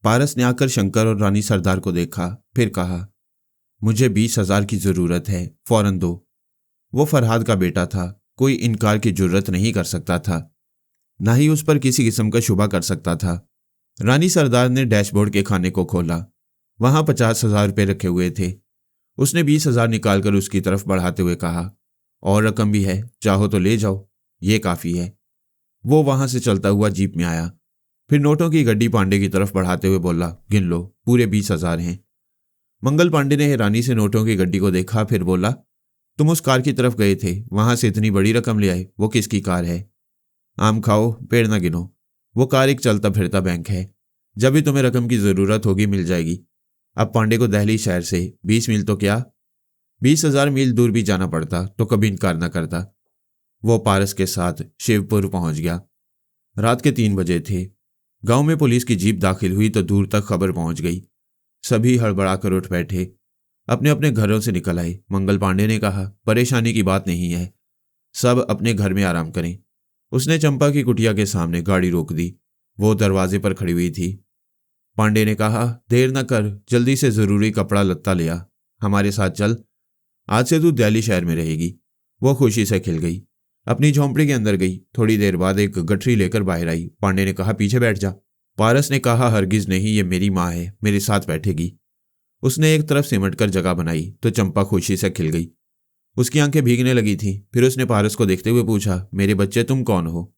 पारस ने आकर शंकर और रानी सरदार को देखा, फिर कहा, मुझे 20,000 की जरूरत है, फौरन दो। वो फरहाद का बेटा था, कोई इनकार की जुर्रत नहीं कर सकता था, ना ही उस पर किसी किस्म का शुबा कर सकता था। रानी सरदार ने डैशबोर्ड के खाने को खोला। वहां 50,000 रुपये रखे हुए थे। उसने 20,000 निकालकर उसकी तरफ बढ़ाते हुए कहा, और रकम भी है, चाहो तो ले जाओ, ये काफी है। वो वहां से चलता हुआ जीप में आया, फिर नोटों की गड्डी पांडे की तरफ बढ़ाते हुए बोला, गिन लो, पूरे 20,000 हैं। मंगल पांडे ने हैरानी से नोटों की गड्डी को देखा, फिर बोला, तुम उस कार की तरफ गए थे, वहां से इतनी बड़ी रकम ले आए, वो किसकी कार है? आम खाओ, पेड़ ना गिनो। वो कार एक चलता फिरता बैंक है, जब भी तुम्हें रकम की जरूरत होगी मिल जाएगी। अब पांडे को दिल्ली शहर से 20 मील तो क्या, 20,000 मील दूर भी जाना पड़ता तो कभी इनकार न करता। वो पारस के साथ शिवपुर पहुंच गया। रात के 3 बजे थे। गांव में पुलिस की जीप दाखिल हुई तो दूर तक खबर पहुंच गई। सभी हड़बड़ाकर उठ बैठे, अपने अपने घरों से निकल आए। मंगल पांडे ने कहा, परेशानी की बात नहीं है, सब अपने घर में आराम करें। उसने चंपा की कुटिया के सामने गाड़ी रोक दी। वो दरवाजे पर खड़ी हुई थी। पांडे ने कहा, देर न कर, जल्दी से जरूरी कपड़ा लत्ता ले आ, हमारे साथ चल, आज से तू दिल्ली शहर में रहेगी। वो खुशी से खिल गई, अपनी झोंपड़ी के अंदर गई। थोड़ी देर बाद एक गठरी लेकर बाहर आई। पांडे ने कहा, पीछे बैठ जा। पारस ने कहा, हरगिज नहीं, ये मेरी माँ है, मेरे साथ बैठेगी। उसने एक तरफ सिमटकर जगह बनाई तो चंपा खुशी से खिल गई। उसकी आंखें भीगने लगी थी। फिर उसने पारस को देखते हुए पूछा, मेरे बच्चे, तुम कौन हो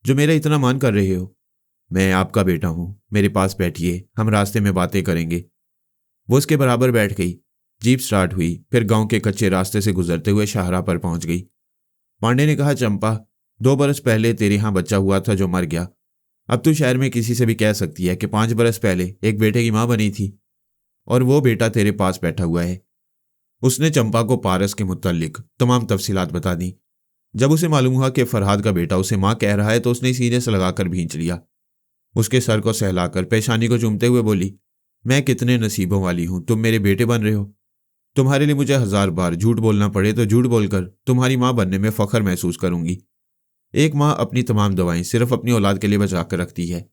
जो मेरा इतना मान कर रहे हो? मैं आपका बेटा हूं, मेरे पास बैठिए, हम रास्ते में बातें करेंगे। वो उसके बराबर बैठ गई। जीप स्टार्ट हुई, फिर गांव के कच्चे रास्ते से गुजरते हुए शाहरा पर पहुंच गई। पांडे ने कहा, चंपा, 2 बरस पहले तेरे यहां बच्चा हुआ था जो मर गया। अब तू शहर में किसी से भी कह सकती है कि 5 बरस पहले एक बेटे की मां बनी थी, और वो बेटा तेरे पास बैठा हुआ है। उसने चंपा को पारस के मुत्तल्लिक तमाम तफसीलात बता दी। जब उसे मालूम हुआ कि फरहाद का बेटा उसे मां कह रहा है तो उसने सीने से लगाकर भींच लिया। उसके सर को सहलाकर पेशानी को चूमते हुए बोली, मैं कितने नसीबों वाली हूं, तुम मेरे बेटे बन रहे हो। तुम्हारे लिए मुझे 1000 बार झूठ बोलना पड़े तो झूठ बोलकर तुम्हारी मां बनने में फख्र महसूस करूंगी। एक मां अपनी तमाम दवाएं सिर्फ अपनी औलाद के लिए बचा कर रखती है।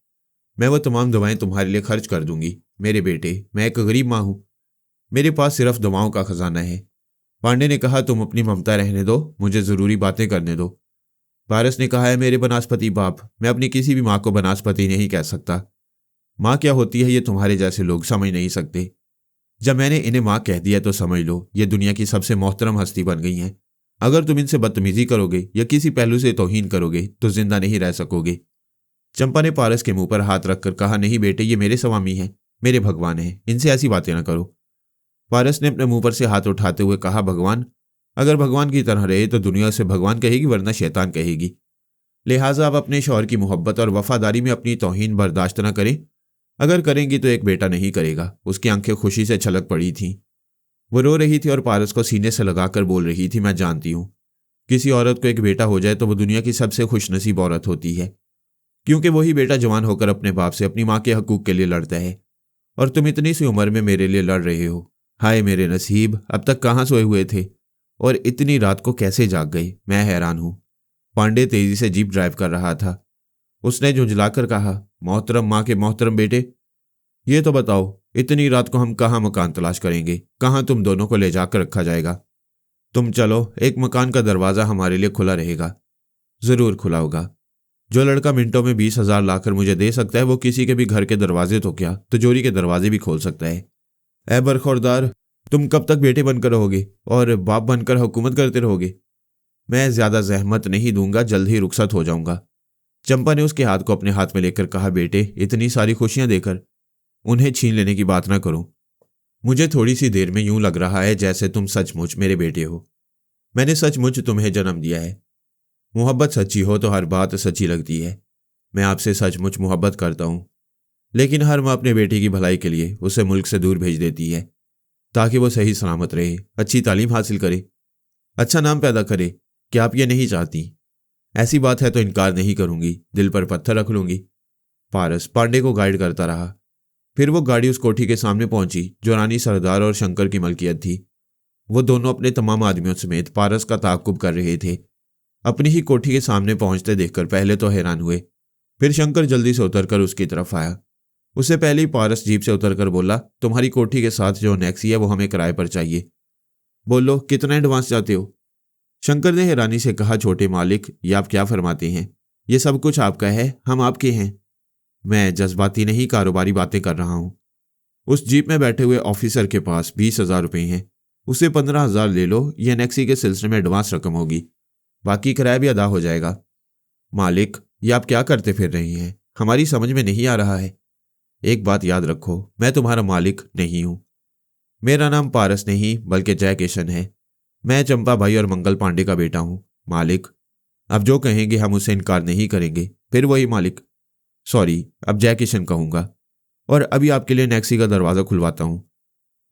मैं वो तमाम दवाएं तुम्हारे लिए खर्च कर दूंगी। मेरे बेटे, मैं एक गरीब मां हूं, मेरे पास सिर्फ दवाओं का खजाना है। पांडे ने कहा, तुम अपनी ममता रहने दो, मुझे जरूरी बातें करने दो। पारस ने कहा, है मेरे बनास्पति बाप, मैं अपनी किसी भी मां को बनास्पति नहीं कह सकता। मां क्या होती है ये तुम्हारे जैसे लोग समझ नहीं सकते। जब मैंने इन्हें मां कह दिया तो समझ लो ये दुनिया की सबसे मोहतरम हस्ती बन गई हैं। अगर तुम इनसे बदतमीजी करोगे या किसी पहलू से तौहीन करोगे तो जिंदा नहीं रह सकोगे। चंपा ने पारस के मुंह पर हाथ रखकर कहा, नहीं बेटे, ये मेरे स्वामी हैं, मेरे भगवान हैं, इनसे ऐसी बातें ना करो। पारस ने अपने मुंह पर से हाथ उठाते हुए कहा, भगवान? अगर भगवान की तरह रहे तो दुनिया से भगवान कहेगी, वरना शैतान कहेगी। लिहाजा आप अपने शौहर की मोहब्बत और वफादारी में अपनी तौहीन बर्दाश्त न करें। अगर करेंगी तो एक बेटा नहीं करेगा। उसकी आंखें खुशी से छलक पड़ी थीं। वो रो रही थी और पारस को सीने से लगाकर बोल रही थी, मैं जानती हूं, किसी औरत को एक बेटा हो जाए तो वो दुनिया की सबसे खुशनसीब औरत होती है, क्योंकि वही बेटा जवान होकर अपने बाप से अपनी माँ के हकूक के लिए लड़ता है। और तुम इतनी सी उम्र में मेरे लिए लड़ रहे हो। हाय मेरे नसीब, अब तक कहाँ सोए हुए थे और इतनी रात को कैसे जाग गए? मैं हैरान हूं। पांडे तेजी से जीप ड्राइव कर रहा था। उसने झुंझलाकर कहा, मोहतरम माँ के मोहतरम बेटे, ये तो बताओ, इतनी रात को हम कहाँ मकान तलाश करेंगे? कहाँ तुम दोनों को ले जाकर रखा जाएगा? तुम चलो, एक मकान का दरवाजा हमारे लिए खुला रहेगा। जरूर खुला होगा। जो लड़का मिनटों में 20,000 लाकर मुझे दे सकता है वो किसी के भी घर के दरवाजे तो क्या, तिजोरी के दरवाजे भी खोल सकता है। ऐ बरखौरदार, तुम कब तक बेटे बनकर रहोगे और बाप बनकर हुकूमत करते रहोगे? मैं ज्यादा जहमत नहीं दूंगा, जल्द ही रुखसत हो जाऊंगा। चंपा ने उसके हाथ को अपने हाथ में लेकर कहा, बेटे, इतनी सारी खुशियां देकर उन्हें छीन लेने की बात ना करो। मुझे थोड़ी सी देर में यूं लग रहा है जैसे तुम सचमुच मेरे बेटे हो। मैंने सचमुच तुम्हें जन्म दिया है। मोहब्बत सच्ची हो तो हर बात सच्ची लगती है। मैं आपसे सचमुच मोहब्बत करता हूं, लेकिन हर माँ अपने बेटे की भलाई के लिए उसे मुल्क से दूर भेज देती है ताकि वो सही सलामत रहे, अच्छी तालीम हासिल करे, अच्छा नाम पैदा करे। क्या आप ये नहीं चाहती? ऐसी बात है तो इनकार नहीं करूंगी, दिल पर पत्थर रख लूंगी। पारस पांडे को गाइड करता रहा। फिर वो गाड़ी उस कोठी के सामने पहुंची जो रानी सरदार और शंकर की मलकियत थी। वो दोनों अपने तमाम आदमियों समेत पारस का ताक़ुब कर रहे थे। अपनी ही कोठी के सामने पहुंचते देखकर पहले तो हैरान हुए, फिर शंकर जल्दी से उतरकर उसकी तरफ आया। उससे पहले ही पारस जीप से उतरकर बोला, तुम्हारी कोठी के साथ जो नेक्सी है वो हमें किराए पर चाहिए। बोलो कितना एडवांस चाहते हो? शंकर ने हैरानी से कहा, छोटे मालिक, ये आप क्या फरमाते हैं? ये सब कुछ आपका है, हम आपके हैं। मैं जज्बाती नहीं, कारोबारी बातें कर रहा हूं। उस जीप में बैठे हुए ऑफिसर के पास 20,000 रुपये हैं, उसे 15,000 ले लो, यह नेक्सी के सिलसिले में एडवांस रकम होगी, बाकी किराया भी अदा हो जाएगा। मालिक, ये आप क्या करते फिर रही हैं? हमारी समझ में नहीं आ रहा है। एक बात याद रखो, मैं तुम्हारा मालिक नहीं हूं। मेरा नाम पारस नहीं बल्कि जय किशन है। मैं चंपा भाई और मंगल पांडे का बेटा हूं। मालिक, अब जो कहेंगे हम उसे इनकार नहीं करेंगे। फिर वही मालिक, सॉरी, अब जय किशन कहूंगा। और अभी आपके लिए अनेक्सी का दरवाज़ा खुलवाता हूं।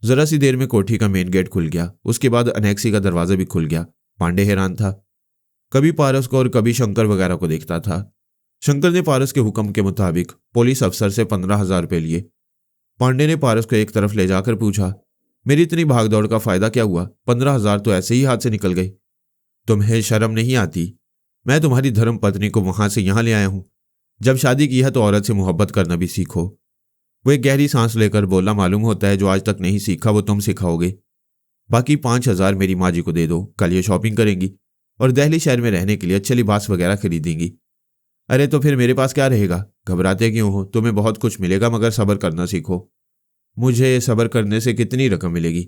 जरा सी देर में कोठी का मेन गेट खुल गया, उसके बाद अनेक्सी का दरवाज़ा भी खुल गया। पांडे हैरान था, कभी पारस को और कभी शंकर वगैरह को देखता था। शंकर ने पारस के हुक्म के मुताबिक पुलिस अफसर से 15,000 रुपये लिए। पांडे ने पारस को एक तरफ ले जाकर पूछा, मेरी इतनी भागदौड़ का फायदा क्या हुआ? 15,000 तो ऐसे ही हाथ से निकल गए। तुम्हें शर्म नहीं आती? मैं तुम्हारी धर्म पत्नी को वहां से यहां ले आया हूं। जब शादी की है तो औरत से मोहब्बत करना भी सीखो। वो एक गहरी सांस लेकर बोला, मालूम होता है जो आज तक नहीं सीखा वो तुम सिखाओगे। बाकी 5,000 मेरी माँ जी को दे दो, कल ये शॉपिंग करेंगी और दिल्ली शहर में रहने के लिए अच्छे लिबास वगैरह खरीदेंगी। अरे तो फिर मेरे पास क्या रहेगा? घबराते क्यों हो? तुम्हें बहुत कुछ मिलेगा, मगर सब्र करना सीखो। मुझे सब्र करने से कितनी रकम मिलेगी?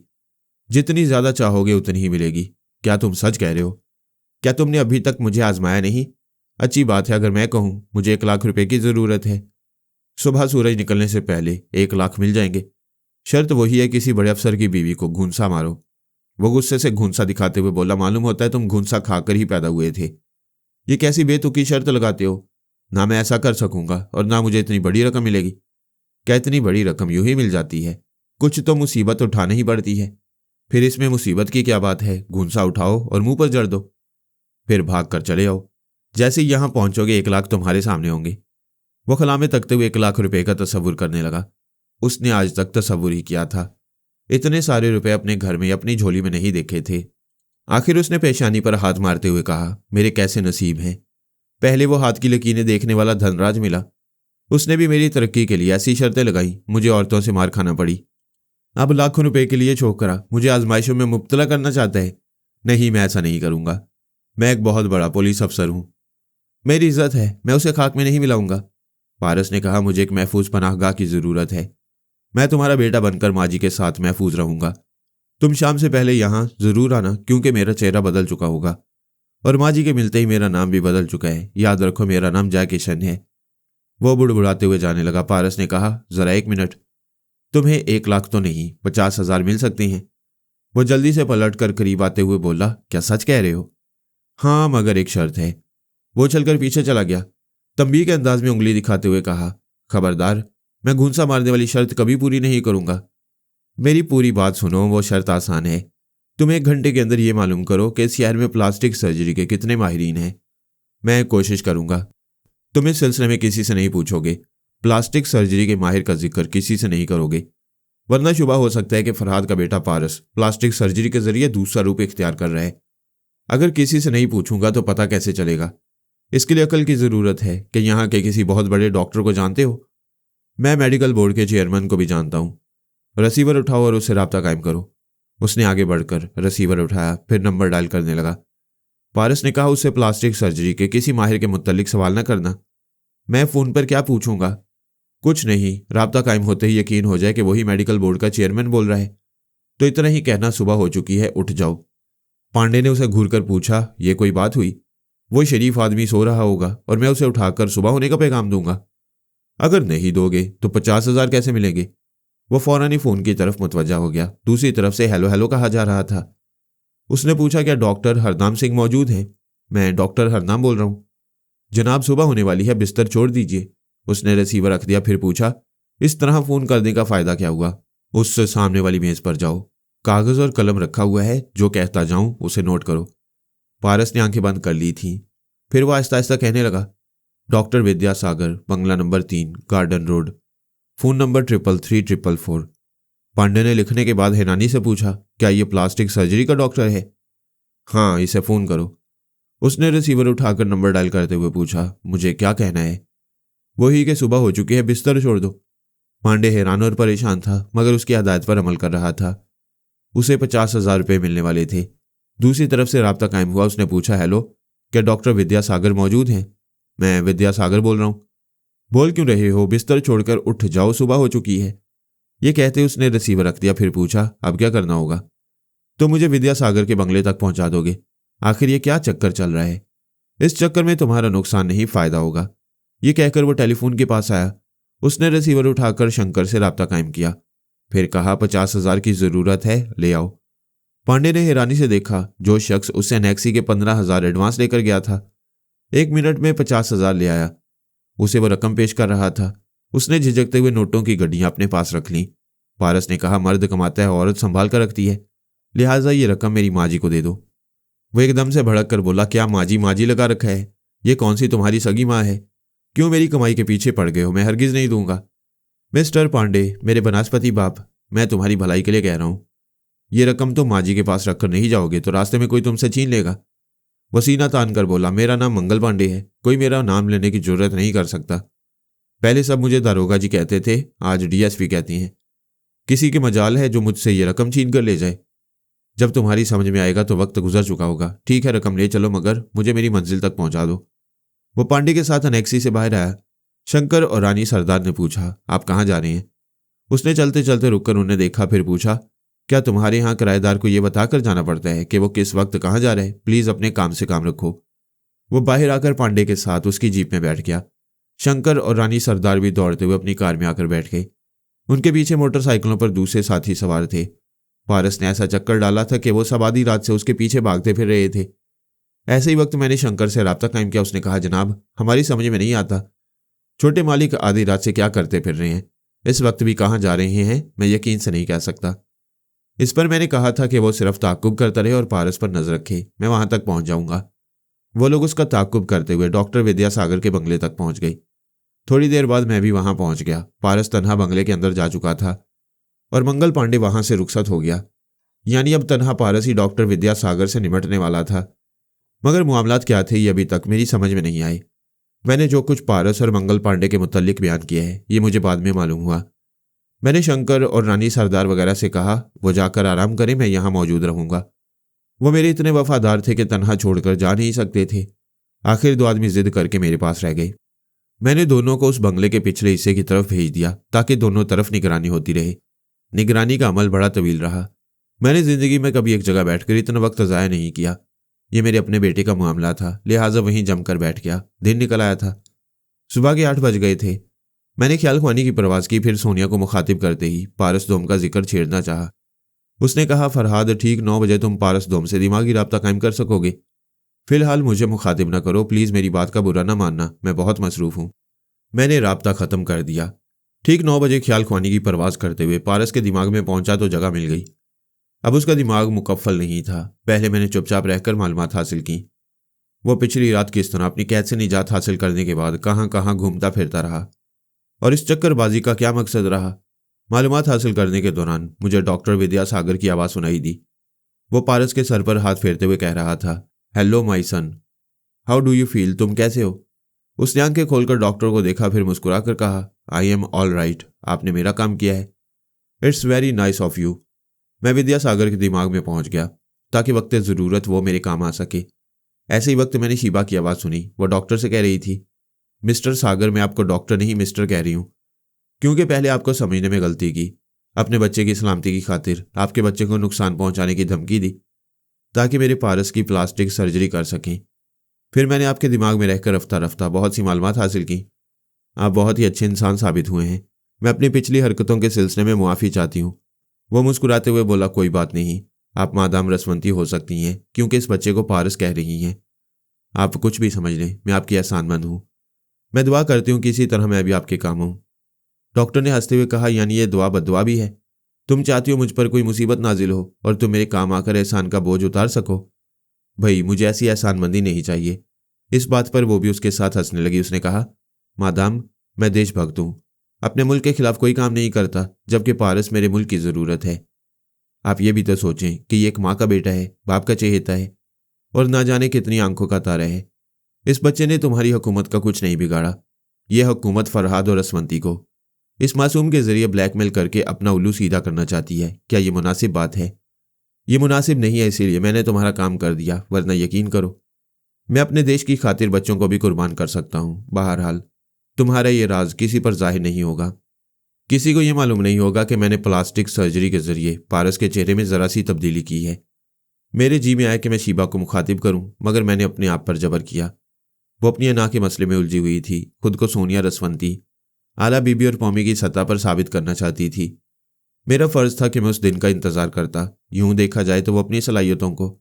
जितनी ज्यादा चाहोगे उतनी ही मिलेगी। क्या तुम सच कह रहे हो? क्या तुमने अभी तक मुझे आजमाया नहीं? अच्छी बात है, अगर मैं कहूं मुझे 1,00,000 रुपए की जरूरत है, सुबह सूरज निकलने से पहले 1,00,000 मिल जाएंगे। शर्त वही है, किसी बड़े अफसर की बीवी को घूंसा मारो। वो गुस्से से घूंसा दिखाते हुए बोला, मालूम होता है तुम घूंसा खाकर ही पैदा हुए थे। ये कैसी बेतुकी शर्त लगाते हो? ना मैं ऐसा कर सकूंगा और ना मुझे इतनी बड़ी रकम मिलेगी। क्या इतनी बड़ी रकम यूं ही मिल जाती है? कुछ तो मुसीबत उठानी ही पड़ती है। फिर इसमें मुसीबत की क्या बात है? घूंसा उठाओ और मुंह पर जड़ दो, फिर भाग कर चले आओ। जैसे ही यहां पहुंचोगे 1,00,000 तुम्हारे सामने होंगे। वो खला में तकते हुए 1,00,000 रुपए का तस्वुर करने लगा। उसने आज तक तस्वुर ही किया था। इतने सारे रुपए अपने घर में अपनी झोली में नहीं देखे थे। आखिर उसने पेशानी पर हाथ मारते हुए कहा, मेरे कैसे नसीब हैं। पहले वो हाथ की लकीरें देखने वाला धनराज मिला, उसने भी मेरी तरक्की के लिए ऐसी शर्तें लगाई, मुझे औरतों से मार खाना पड़ी। अब लाखों रुपए के लिए छोकरा मुझे आजमाइशों में मुब्तला करना चाहता है। नहीं, मैं ऐसा नहीं करूंगा। मैं एक बहुत बड़ा पुलिस अफसर हूं, मेरी इज्जत है, मैं उसे खाक में नहीं मिलाऊंगा। पारस ने कहा, मुझे एक महफूज पनाहगाह की जरूरत है। मैं तुम्हारा बेटा बनकर माँ जी के साथ महफूज रहूंगा। तुम शाम से पहले यहां जरूर आना, क्योंकि मेरा चेहरा बदल चुका होगा और माँ जी के मिलते ही मेरा नाम भी बदल चुका है। याद रखो, मेरा नाम जय किशन है। वो बुड़बुड़ाते हुए जाने लगा। पारस ने कहा, जरा 1 मिनट, तुम्हें 1,00,000 तो नहीं 50,000 मिल सकते हैं। वो जल्दी से पलट कर करीब आते हुए बोला, क्या सच कह रहे हो? हाँ, मगर एक शर्त है। वो चलकर पीछे चला गया। तंबीह के अंदाज में उंगली दिखाते हुए कहा, खबरदार, मैं घूंसा मारने वाली शर्त कभी पूरी नहीं करूंगा। मेरी पूरी बात सुनो, वो शर्त आसान है। तुम 1 घंटे के अंदर ये मालूम करो कि इस शहर में प्लास्टिक सर्जरी के कितने माहिरीन हैं। मैं कोशिश करूंगा। तुम इस सिलसिले में किसी से नहीं पूछोगे, प्लास्टिक सर्जरी के माहिर का जिक्र किसी से नहीं करोगे, वरना शुबा हो सकता है कि फरहाद का बेटा पारस प्लास्टिक सर्जरी के जरिए दूसरा रूप इख्तियार कर रहा है। अगर किसी से नहीं पूछूंगा तो पता कैसे चलेगा? इसके लिए अकल की जरूरत है कि यहाँ के किसी बहुत बड़े डॉक्टर को जानते हो? मैं मेडिकल बोर्ड के चेयरमैन को भी जानता हूँ। रिसीवर उठाओ और उससे राब्ता कायम करो। उसने आगे बढ़कर रिसीवर उठाया, फिर नंबर डायल करने लगा। पारस ने कहा, उससे प्लास्टिक सर्जरी के किसी माहिर के मुत्तलिक सवाल न करना। मैं फोन पर क्या पूछूंगा? कुछ नहीं, राब्ता कायम होते ही यकीन हो जाए कि वही मेडिकल बोर्ड का चेयरमैन बोल रहा है। तो इतना ही कहना, सुबह हो चुकी है, उठ जाओ। पांडे ने उसे घूरकर पूछा, यह कोई बात हुई? वो शरीफ आदमी सो रहा होगा और मैं उसे उठाकर सुबह होने का पैगाम दूंगा। अगर नहीं दोगे तो 50,000 कैसे मिलेंगे? वो फौरन ही फोन की तरफ मुतवज्जा हो गया। दूसरी तरफ से हेलो हेलो कहा जा रहा था। उसने पूछा, क्या डॉक्टर हरनाम सिंह मौजूद हैं? मैं डॉक्टर हरनाम बोल रहा हूं। जनाब, सुबह होने वाली है, बिस्तर छोड़ दीजिए। उसने रिसीवर रख दिया, फिर पूछा, इस तरह फोन करने का फायदा क्या हुआ? उससे सामने वाली मेज पर जाओ, कागज और कलम रखा हुआ है, जो कहता जाऊं उसे नोट करो। पारस ने आंखें बंद कर ली थीं। फिर वो आहिस्ता आहिस्ता कहने लगा, डॉक्टर विद्यासागर, बंगला number 3, garden road, phone number 33344। Pandey ने लिखने के बाद हैरानी से पूछा, क्या ये प्लास्टिक सर्जरी का डॉक्टर है? हाँ, इसे फोन करो। उसने रिसीवर उठाकर नंबर डायल करते हुए पूछा, मुझे क्या कहना है? वही कि सुबह हो चुकी है, बिस्तर छोड़ दो। पांडे हैरान और परेशान था, मगर उसकी हदायत पर अमल कर रहा था। उसे 50,000 रुपये मिलने वाले थे। दूसरी तरफ से राब्ता कायम हुआ। उसने पूछा, हेलो, क्या डॉक्टर विद्यासागर मौजूद हैं? मैं विद्यासागर बोल रहा हूँ। बोल क्यों रहे हो? बिस्तर छोड़कर उठ जाओ, सुबह हो चुकी है। ये कहते उसने रिसीवर रख दिया। फिर पूछा, अब क्या करना होगा? तो मुझे विद्यासागर के बंगले तक पहुंचा दोगे? आखिर ये क्या चक्कर चल रहा है? इस चक्कर में तुम्हारा नुकसान नहीं, फायदा होगा। ये कहकर वो टेलीफोन के पास आया। उसने रिसीवर उठाकर शंकर से राब्ता कायम किया। फिर कहा, 50,000 की जरूरत है, ले आओ। पांडे ने हैरानी से देखा, जो शख्स उससे नेक्सी के 15,000 एडवांस लेकर गया था 1 मिनट में 50,000 ले आया। उसे वो रकम पेश कर रहा था। उसने झिझकते हुए नोटों की गड्डियां अपने पास रख लीं। पारस ने कहा, मर्द कमाता है, औरत संभाल कर रखती है, लिहाजा ये रकम मेरी माँ जी को दे दो। वो एकदम से भड़क कर बोला, क्या माँ जी लगा रखा है? ये कौन सी तुम्हारी सगी माँ है? क्यों मेरी कमाई के पीछे पड़ गए हो? मैं हरगिज नहीं दूंगा। मिस्टर पांडे, मेरे बनास्पति बाप, मैं तुम्हारी भलाई के लिए कह रहा हूं। ये रकम तुम माँ जी के पास रखकर नहीं जाओगे तो रास्ते में कोई तुमसे छीन लेगा। वसीना तान कर बोला, मेरा नाम मंगल पांडे है, कोई मेरा नाम लेने की जरूरत नहीं कर सकता। पहले सब मुझे दारोगा जी कहते थे, आज डीएसपी कहती हैं। किसी के मजाल है जो मुझसे ये रकम छीन कर ले जाए। जब तुम्हारी समझ में आएगा तो वक्त गुजर चुका होगा। ठीक है, रकम ले चलो, मगर मुझे मेरी मंजिल तक पहुंचा दो। वो पांडे के साथ अनेक्सी से बाहर आया। शंकर और रानी सरदार ने पूछा, आप कहाँ जा रहे हैं? उसने चलते चलते रुककर उन्हें देखा। फिर पूछा, क्या तुम्हारे यहाँ किराएदार को यह बताकर जाना पड़ता है कि वो किस वक्त कहाँ जा रहे हैं? प्लीज अपने काम से काम रखो। वो बाहर आकर पांडे के साथ उसकी जीप में बैठ गया। शंकर और रानी सरदार भी दौड़ते हुए अपनी कार में आकर बैठ गए। उनके पीछे मोटरसाइकिलों पर दूसरे साथी सवार थे। पारस ने ऐसा चक्कर डाला था कि वो सब आधी रात से उसके पीछे भागते फिर रहे थे। ऐसे ही वक्त मैंने शंकर से राब्ता कायम किया। उसने कहा, जनाब, हमारी समझ में नहीं आता, छोटे मालिक आधी रात से क्या करते फिर रहे हैं? इस वक्त भी कहाँ जा रहे हैं मैं यकीन से नहीं कह सकता। इस पर मैंने कहा था कि वो सिर्फ ताकुब करता रहे और पारस पर नजर रखे, मैं वहां तक पहुंच जाऊंगा। वो लोग उसका ताकुब करते हुए डॉक्टर विद्यासागर के बंगले तक पहुंच गई। थोड़ी देर बाद मैं भी वहां पहुंच गया। पारस तन्हा बंगले के अंदर जा चुका था और मंगल पांडे वहां से रुखसत हो गया। यानी अब तन्हा पारस ही डॉक्टर विद्यासागर से निपटने वाला था। मगर मामलात क्या थे ये अभी तक मेरी समझ में नहीं आए। मैंने जो कुछ पारस और मंगल पांडे के मुतल्लिक बयान किया है ये मुझे बाद में मालूम हुआ। मैंने शंकर और रानी सरदार वगैरह से कहा वो जाकर आराम करें, मैं यहां मौजूद रहूंगा। वो मेरे इतने वफादार थे कि तन्हा छोड़कर जा नहीं सकते थे। आखिर 2 आदमी जिद करके मेरे पास रह गए। मैंने दोनों को उस बंगले के पिछले हिस्से की तरफ भेज दिया ताकि दोनों तरफ निगरानी होती रहे। निगरानी का अमल बड़ा तवील रहा। मैंने जिंदगी में कभी एक जगह बैठकर इतना वक्त ज़ाया नहीं किया। ये मेरे अपने बेटे का मामला था, लिहाजा वहीं जमकर बैठ गया। दिन निकल आया था। सुबह के 8 बज गए थे। मैंने ख्याल ख्वानी की परवाज़ की। फिर सोनिया को मुखातिब करते ही पारस दोम का जिक्र छेड़ना चाहा। उसने कहा, फरहाद, ठीक 9 बजे तुम पारस दोम से दिमागी राब्ता कायम कर सकोगे? फिलहाल मुझे मुखातिब न करो, प्लीज़ मेरी बात का बुरा ना मानना, मैं बहुत मसरूफ़ हूँ। मैंने राब्ता ख़त्म कर दिया। ठीक 9 बजे ख्याल ख्वानी की परवाज़ करते हुए पारस के दिमाग में पहुंचा तो जगह मिल गई। अब उसका दिमाग मुकफ्फल नहीं था। पहले मैंने चुपचाप रहकर मालूमात हासिल की। वो पिछली रात किस तरह अपनी कैद से निजात हासिल करने के बाद कहाँ कहाँ घूमता फिरता रहा और इस चक्करबाजी का क्या मकसद रहा। मालूमात हासिल करने के दौरान मुझे डॉक्टर विद्यासागर की आवाज़ सुनाई दी। वो पारस के सर पर हाथ फेरते हुए कह रहा था, hello my son, how do you feel? तुम कैसे हो? उसने आंखें खोलकर डॉक्टर को देखा, फिर मुस्कुरा कर कहा, आई एम ऑल राइट, आपने मेरा काम किया है। It's very nice of you. मैं विद्यासागर के दिमाग में पहुंच गया ताकि वक्त ज़रूरत वो मेरे काम आ सके। ऐसे ही वक्त मैंने शीबा की आवाज़ सुनी। वो डॉक्टर से कह रही थी, मिस्टर सागर, मैं आपको डॉक्टर नहीं मिस्टर कह रही हूँ, क्योंकि पहले आपको समझने में गलती की। अपने बच्चे की सलामती की खातिर आपके बच्चे को नुकसान पहुंचाने की धमकी दी ताकि मेरे पारस की प्लास्टिक सर्जरी कर सकें। फिर मैंने आपके दिमाग में रहकर रफ्ता रफ्ता बहुत सी मालूमात हासिल की। आप बहुत ही अच्छे इंसान साबित हुए हैं। मैं अपनी पिछली हरकतों के सिलसिले में मुआफ़ी चाहती हूँ। वो मुस्कुराते हुए बोला, कोई बात नहीं, आप मादाम रसवंती हो सकती हैं क्योंकि इस बच्चे को पारस कह रही हैं। आप कुछ भी समझ लें, मैं आपकी एहसानमंद हूँ। मैं दुआ करती हूँ कि इसी तरह मैं भी आपके काम हूँ। डॉक्टर ने हंसते हुए कहा, यानी ये दुआ बद्दुआ भी है? तुम चाहती हो मुझ पर कोई मुसीबत नाजिल हो और तुम मेरे काम आकर एहसान का बोझ उतार सको? भाई, मुझे ऐसी एहसानमंदी नहीं चाहिए। इस बात पर वो भी उसके साथ हंसने लगी। उसने कहा, मादाम, मैं देशभक्त हूँ, अपने मुल्क के खिलाफ कोई काम नहीं करता, जबकि पारस मेरे मुल्क की ज़रूरत है। आप ये भी तो सोचें कि ये एक माँ का बेटा है, बाप का चहेता है और ना जाने कितनी आंखों का तारा है। इस बच्चे ने तुम्हारी हुकूमत का कुछ नहीं बिगाड़ा। यह हुकूमत फरहाद और रसवंती को, इस मासूम के जरिए ब्लैकमेल करके अपना उल्लू सीधा करना चाहती है। क्या ये मुनासिब बात है? ये मुनासिब नहीं है, इसीलिए मैंने तुम्हारा काम कर दिया, वरना यकीन करो मैं अपने देश की खातिर बच्चों को भी कुर्बान कर सकता हूँ। बहरहाल तुम्हारा ये राज किसी पर जाहिर नहीं होगा। किसी को यह मालूम नहीं होगा कि मैंने प्लास्टिक सर्जरी के जरिए पारस के चेहरे में जरा सी तब्दीली की है। मेरे जी में आया कि मैं शीबा को मुखातिब करूं, मगर मैंने अपने आप पर जबर किया। वो अपनी अना के मसले में उलझी हुई थी। खुद को सोनिया रसवंती, आला बीबी और पौमी की सतह पर साबित करना चाहती थी। मेरा फर्ज था कि मैं उस दिन का इंतजार करता। यूं देखा जाए तो वो अपनी सलाहियतों को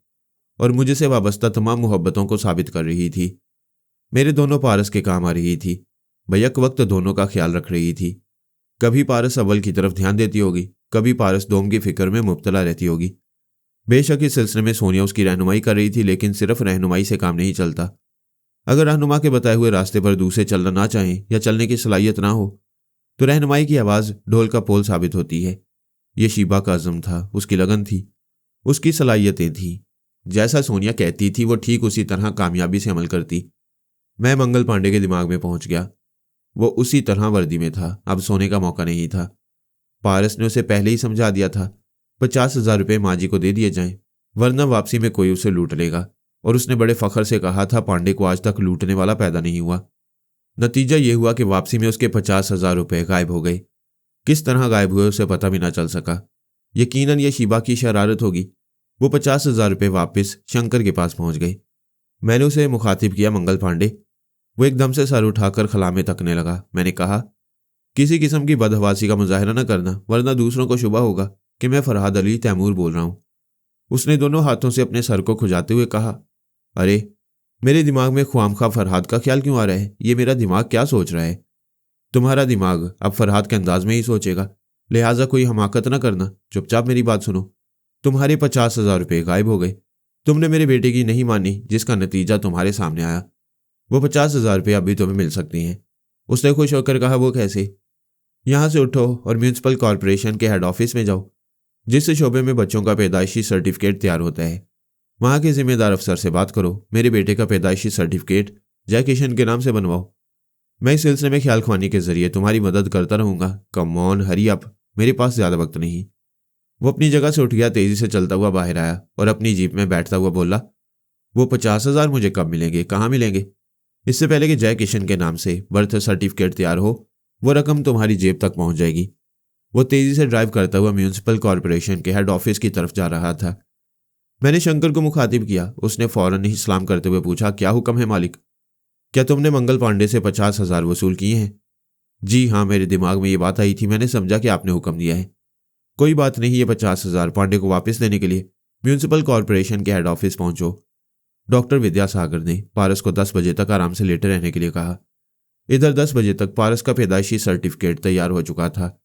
और मुझे से वाबस्ता तमाम मोहब्बतों को साबित कर रही थी। मेरे दोनों पारस के काम आ रही थी। बैक वक्त दोनों का ख्याल रख रही थी। कभी पारस अव्वल की तरफ ध्यान देती होगी, कभी पारस दोम की फिक्र में मुब्तला रहती होगी। बेशक इस सिलसिले में सोनिया उसकी रहनुमाई कर रही थी, लेकिन सिर्फ रहनुमाई से काम नहीं चलता। अगर रहनुमा के बताए हुए रास्ते पर दूसरे चलना ना चाहें या चलने की सलाहियत ना हो तो रहनुमाई की आवाज़ ढोल का पोल साबित होती है। ये शीबा का अज़म था, उसकी लगन थी, उसकी सलाहियतें थीं। जैसा सोनिया कहती थी वो ठीक उसी तरह कामयाबी से अमल करती। मैं मंगल पांडे के दिमाग में पहुंच गया। वो उसी तरह वर्दी में था। अब सोने का मौका नहीं था। पारस ने उसे पहले ही समझा दिया था 50,000 रुपये माँ जी को दे दिए जाएं, वरना वापसी में कोई उसे लूट लेगा। और उसने बड़े फख्र से कहा था पांडे को आज तक लूटने वाला पैदा नहीं हुआ। नतीजा ये हुआ कि वापसी में उसके 50,000 रुपये गायब हो गए। किस तरह गायब हुए उसे पता भी ना चल सका। यकीनन ये शीबा की शरारत होगी। वो 50,000 रुपये वापस शंकर के पास पहुंच गए। मैंने उसे मुखातिब किया, मंगल पांडे। वो एकदम से सर उठाकर खला में तकने लगा। मैंने कहा, किसी किस्म की बदहवासी का मुजाहरा न करना, वरना दूसरों को शुबा होगा कि मैं फरहाद अली तैमूर बोल रहा हूं। उसने दोनों हाथों से अपने सर को खुजाते हुए कहा, अरे मेरे दिमाग में ख्वामखा फरहाद का ख्याल क्यों आ रहा है? ये मेरा दिमाग क्या सोच रहा है? तुम्हारा दिमाग अब फरहाद के अंदाज में ही सोचेगा, लिहाजा कोई हमाकत न करना, चुपचाप मेरी बात सुनो। तुम्हारे 50,000 रुपये गायब हो गए। तुमने मेरे बेटे की नहीं मानी, जिसका नतीजा तुम्हारे सामने आया। वो 50,000 रुपये अभी तुम्हें मिल सकती हैं। उसने खुश होकर कहा, वो कैसे? यहाँ से उठो और म्यूनसिपल कॉरपोरेशन के हेड ऑफिस में जाओ, जिस शोबे में बच्चों का पैदाइशी सर्टिफिकेट तैयार होता है। वहाँ के जिम्मेदार अफसर से बात करो, मेरे बेटे का पैदाइशी सर्टिफिकेट जय किशन के नाम से बनवाओ। मैं इस सिलसिले में ख्याल ख्वानी के जरिए तुम्हारी मदद करता रहूंगा। कम ऑन, हरी अप, मेरे पास ज़्यादा वक्त नहीं। वो अपनी जगह से उठ गया, तेजी से चलता हुआ बाहर आया और अपनी जीप में बैठता हुआ बोला, वो 50,000 मुझे कब मिलेंगे, कहाँ मिलेंगे? इससे पहले कि जय किशन के नाम से बर्थ सर्टिफिकेट तैयार हो, वो रकम तुम्हारी जेब तक पहुंच जाएगी। वो तेजी से ड्राइव करता हुआ म्यूनसिपल कॉरपोरेशन के हेड ऑफिस की तरफ जा रहा था। मैंने शंकर को मुखातिब किया। उसने फौरन ही सलाम करते हुए पूछा, क्या हुक्म है मालिक? क्या तुमने मंगल पांडे से 50,000 वसूल किए हैं? जी हाँ, मेरे दिमाग में ये बात आई थी, मैंने समझा कि आपने हुक्म दिया है। कोई बात नहीं, ये 50,000 पांडे को वापस देने के लिए म्यूनसिपल कॉरपोरेशन के हेड ऑफिस पहुंचो। डॉक्टर विद्यासागर ने पारस को 10 बजे तक आराम से लेटे रहने के लिए कहा। इधर 10 बजे तक पारस का पैदाइशी सर्टिफिकेट तैयार हो चुका था।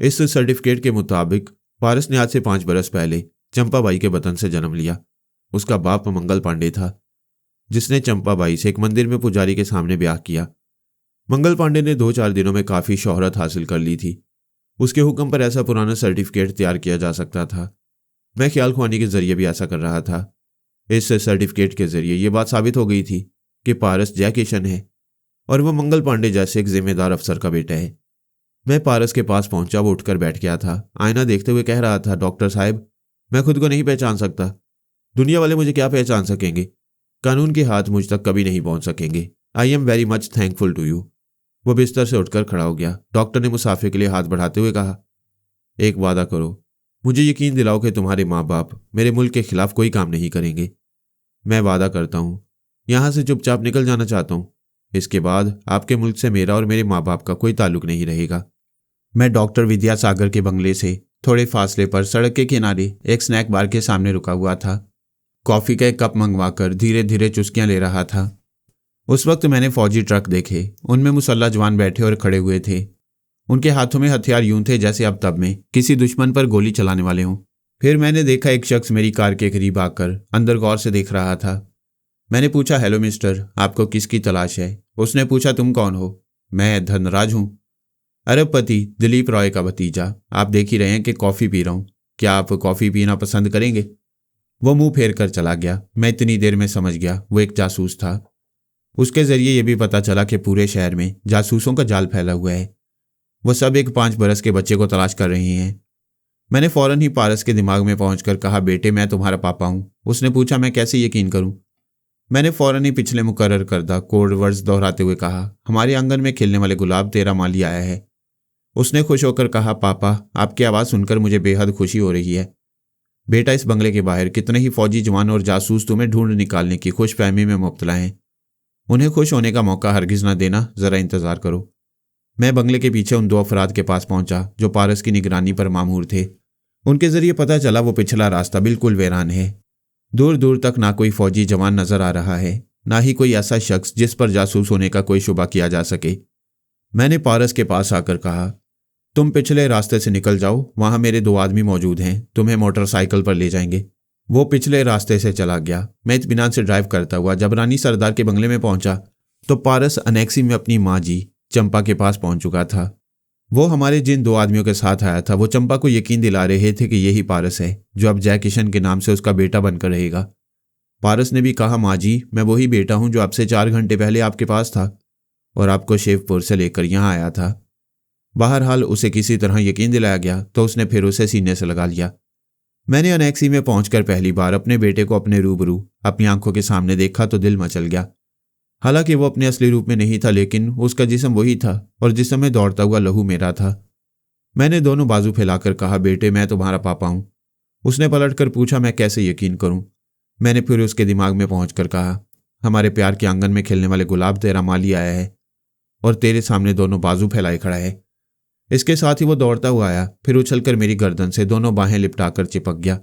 इस सर्टिफिकेट के मुताबिक पारस ने आज से 5 बरस पहले चंपाबाई के वतन से जन्म लिया। उसका बाप मंगल पांडे था, जिसने चंपाबाई से एक मंदिर में पुजारी के सामने ब्याह किया। मंगल पांडे ने 2-4 दिनों में काफ़ी शोहरत हासिल कर ली थी। उसके हुक्म पर ऐसा पुराना सर्टिफिकेट तैयार किया जा सकता था। मैं ख्याल ख्वानी के जरिए भी ऐसा कर रहा था। इस सर्टिफिकेट के जरिए यह बात साबित हो गई थी कि पारस जय किशन है और वह मंगल पांडे जैसे एक जिम्मेदार अफसर का बेटा है। मैं पारस के पास पहुंचा। वो उठकर बैठ गया था। आईना देखते हुए कह रहा था, डॉक्टर साहब, मैं खुद को नहीं पहचान सकता। दुनिया वाले मुझे क्या पहचान सकेंगे? कानून के हाथ मुझ तक कभी नहीं पहुंच सकेंगे। I am very much thankful to you. वो बिस्तर से उठकर खड़ा हो गया। डॉक्टर ने मुसाफिर के लिए हाथ बढ़ाते हुए कहा, एक वादा करो, मुझे यकीन दिलाओ कि तुम्हारे माँ बाप मेरे मुल्क के खिलाफ कोई काम नहीं करेंगे। मैं वादा करता हूँ, यहाँ से चुपचाप निकल जाना चाहता हूँ। इसके बाद आपके मुल्क से मेरा और मेरे माँ बाप का कोई ताल्लुक नहीं रहेगा। मैं डॉक्टर विद्यासागर के बंगले से थोड़े फासले पर सड़क के किनारे एक स्नैक बार के सामने रुका हुआ था। कॉफ़ी का एक कप मंगवाकर धीरे धीरे चुस्कियाँ ले रहा था। उस वक्त मैंने फौजी ट्रक देखे। उनमें मुसल्ला जवान बैठे और खड़े हुए थे। उनके हाथों में हथियार यूं थे जैसे अब तब में किसी दुश्मन पर गोली चलाने वाले हों। फिर मैंने देखा एक शख्स मेरी कार के करीब आकर अंदर गौर से देख रहा था। मैंने पूछा, हेलो मिस्टर, आपको किसकी तलाश है? उसने पूछा, तुम कौन हो? मैं धनराज हूँ, अरबपति दिलीप रॉय का भतीजा। आप देख ही रहे हैं कि कॉफ़ी पी रहा हूँ। क्या आप कॉफ़ी पीना पसंद करेंगे? वो मुंह फेर कर चला गया। मैं इतनी देर में समझ गया वो एक जासूस था। उसके जरिए यह भी पता चला कि पूरे शहर में जासूसों का जाल फैला हुआ है। वो सब एक 5 बरस के बच्चे को तलाश कर रही हैं। मैंने फौरन ही पारस के दिमाग में पहुंचकर कहा, बेटे मैं तुम्हारा पापा हूं। उसने पूछा, मैं कैसे यकीन करूं? मैंने फौरन ही पिछले मुकर्रर करदा कोड वर्ड्स दोहराते हुए कहा, हमारे आंगन में खेलने वाले गुलाब तेरा माली आया है। उसने खुश होकर कहा, पापा आपकी आवाज़ सुनकर मुझे बेहद खुशी हो रही है। बेटा इस बंगले के बाहर कितने ही फौजी जवान और जासूस तुम्हें ढूंढ निकालने की खुशफहमी में मुब्तला हैं। उन्हें खुश होने का मौका हरगिज ना देना, ज़रा इंतज़ार करो। मैं बंगले के पीछे उन 2 अफराद के पास पहुंचा जो पारस की निगरानी पर मामूर थे। उनके जरिए पता चला वो पिछला रास्ता बिल्कुल वीरान है। दूर दूर तक ना कोई फौजी जवान नजर आ रहा है, ना ही कोई ऐसा शख्स जिस पर जासूस होने का कोई शुबा किया जा सके। मैंने पारस के पास आकर कहा, तुम पिछले रास्ते से निकल जाओ, वहां मेरे 2 आदमी मौजूद हैं, तुम्हें मोटरसाइकिल पर ले जाएंगे। वो पिछले रास्ते से चला गया। मैं इत्मीनान से ड्राइव करता हुआ जब रानी सरदार के बंगले में पहुंचा तो पारस अनेक्सी में अपनी माँ जी चंपा के पास पहुंच चुका था। वो हमारे जिन 2 आदमियों के साथ आया था वो चंपा को यकीन दिला रहे थे कि यही पारस है जो अब जय किशन के नाम से उसका बेटा बनकर रहेगा। पारस ने भी कहा, माँ जी मैं वही बेटा हूं जो अब से 4 घंटे पहले आपके पास था और आपको शेवपुर से लेकर यहाँ आया था। बहरहाल उसे किसी तरह यकीन दिलाया गया तो उसने फिर उसे सीने से लगा लिया। मैंने अनेक्सी में पहुंचकर पहली बार अपने बेटे को अपने रूबरू अपनी आंखों के सामने देखा तो दिल मचल गया। हालांकि वो अपने असली रूप में नहीं था, लेकिन उसका जिस्म वही था और जिस्म में दौड़ता हुआ लहू मेरा था। मैंने दोनों बाजू फैलाकर कहा, बेटे मैं तुम्हारा पापा हूं। उसने पलटकर पूछा, मैं कैसे यकीन करूं? मैंने फिर उसके दिमाग में पहुंचकर कहा, हमारे प्यार के आंगन में खेलने वाले गुलाब तेरा माली आया है और तेरे सामने दोनों बाजू फैलाए खड़ा है। इसके साथ ही वो दौड़ता हुआ आया, फिर उछलकर मेरी गर्दन से दोनों बाहें लिपटाकर चिपक गया।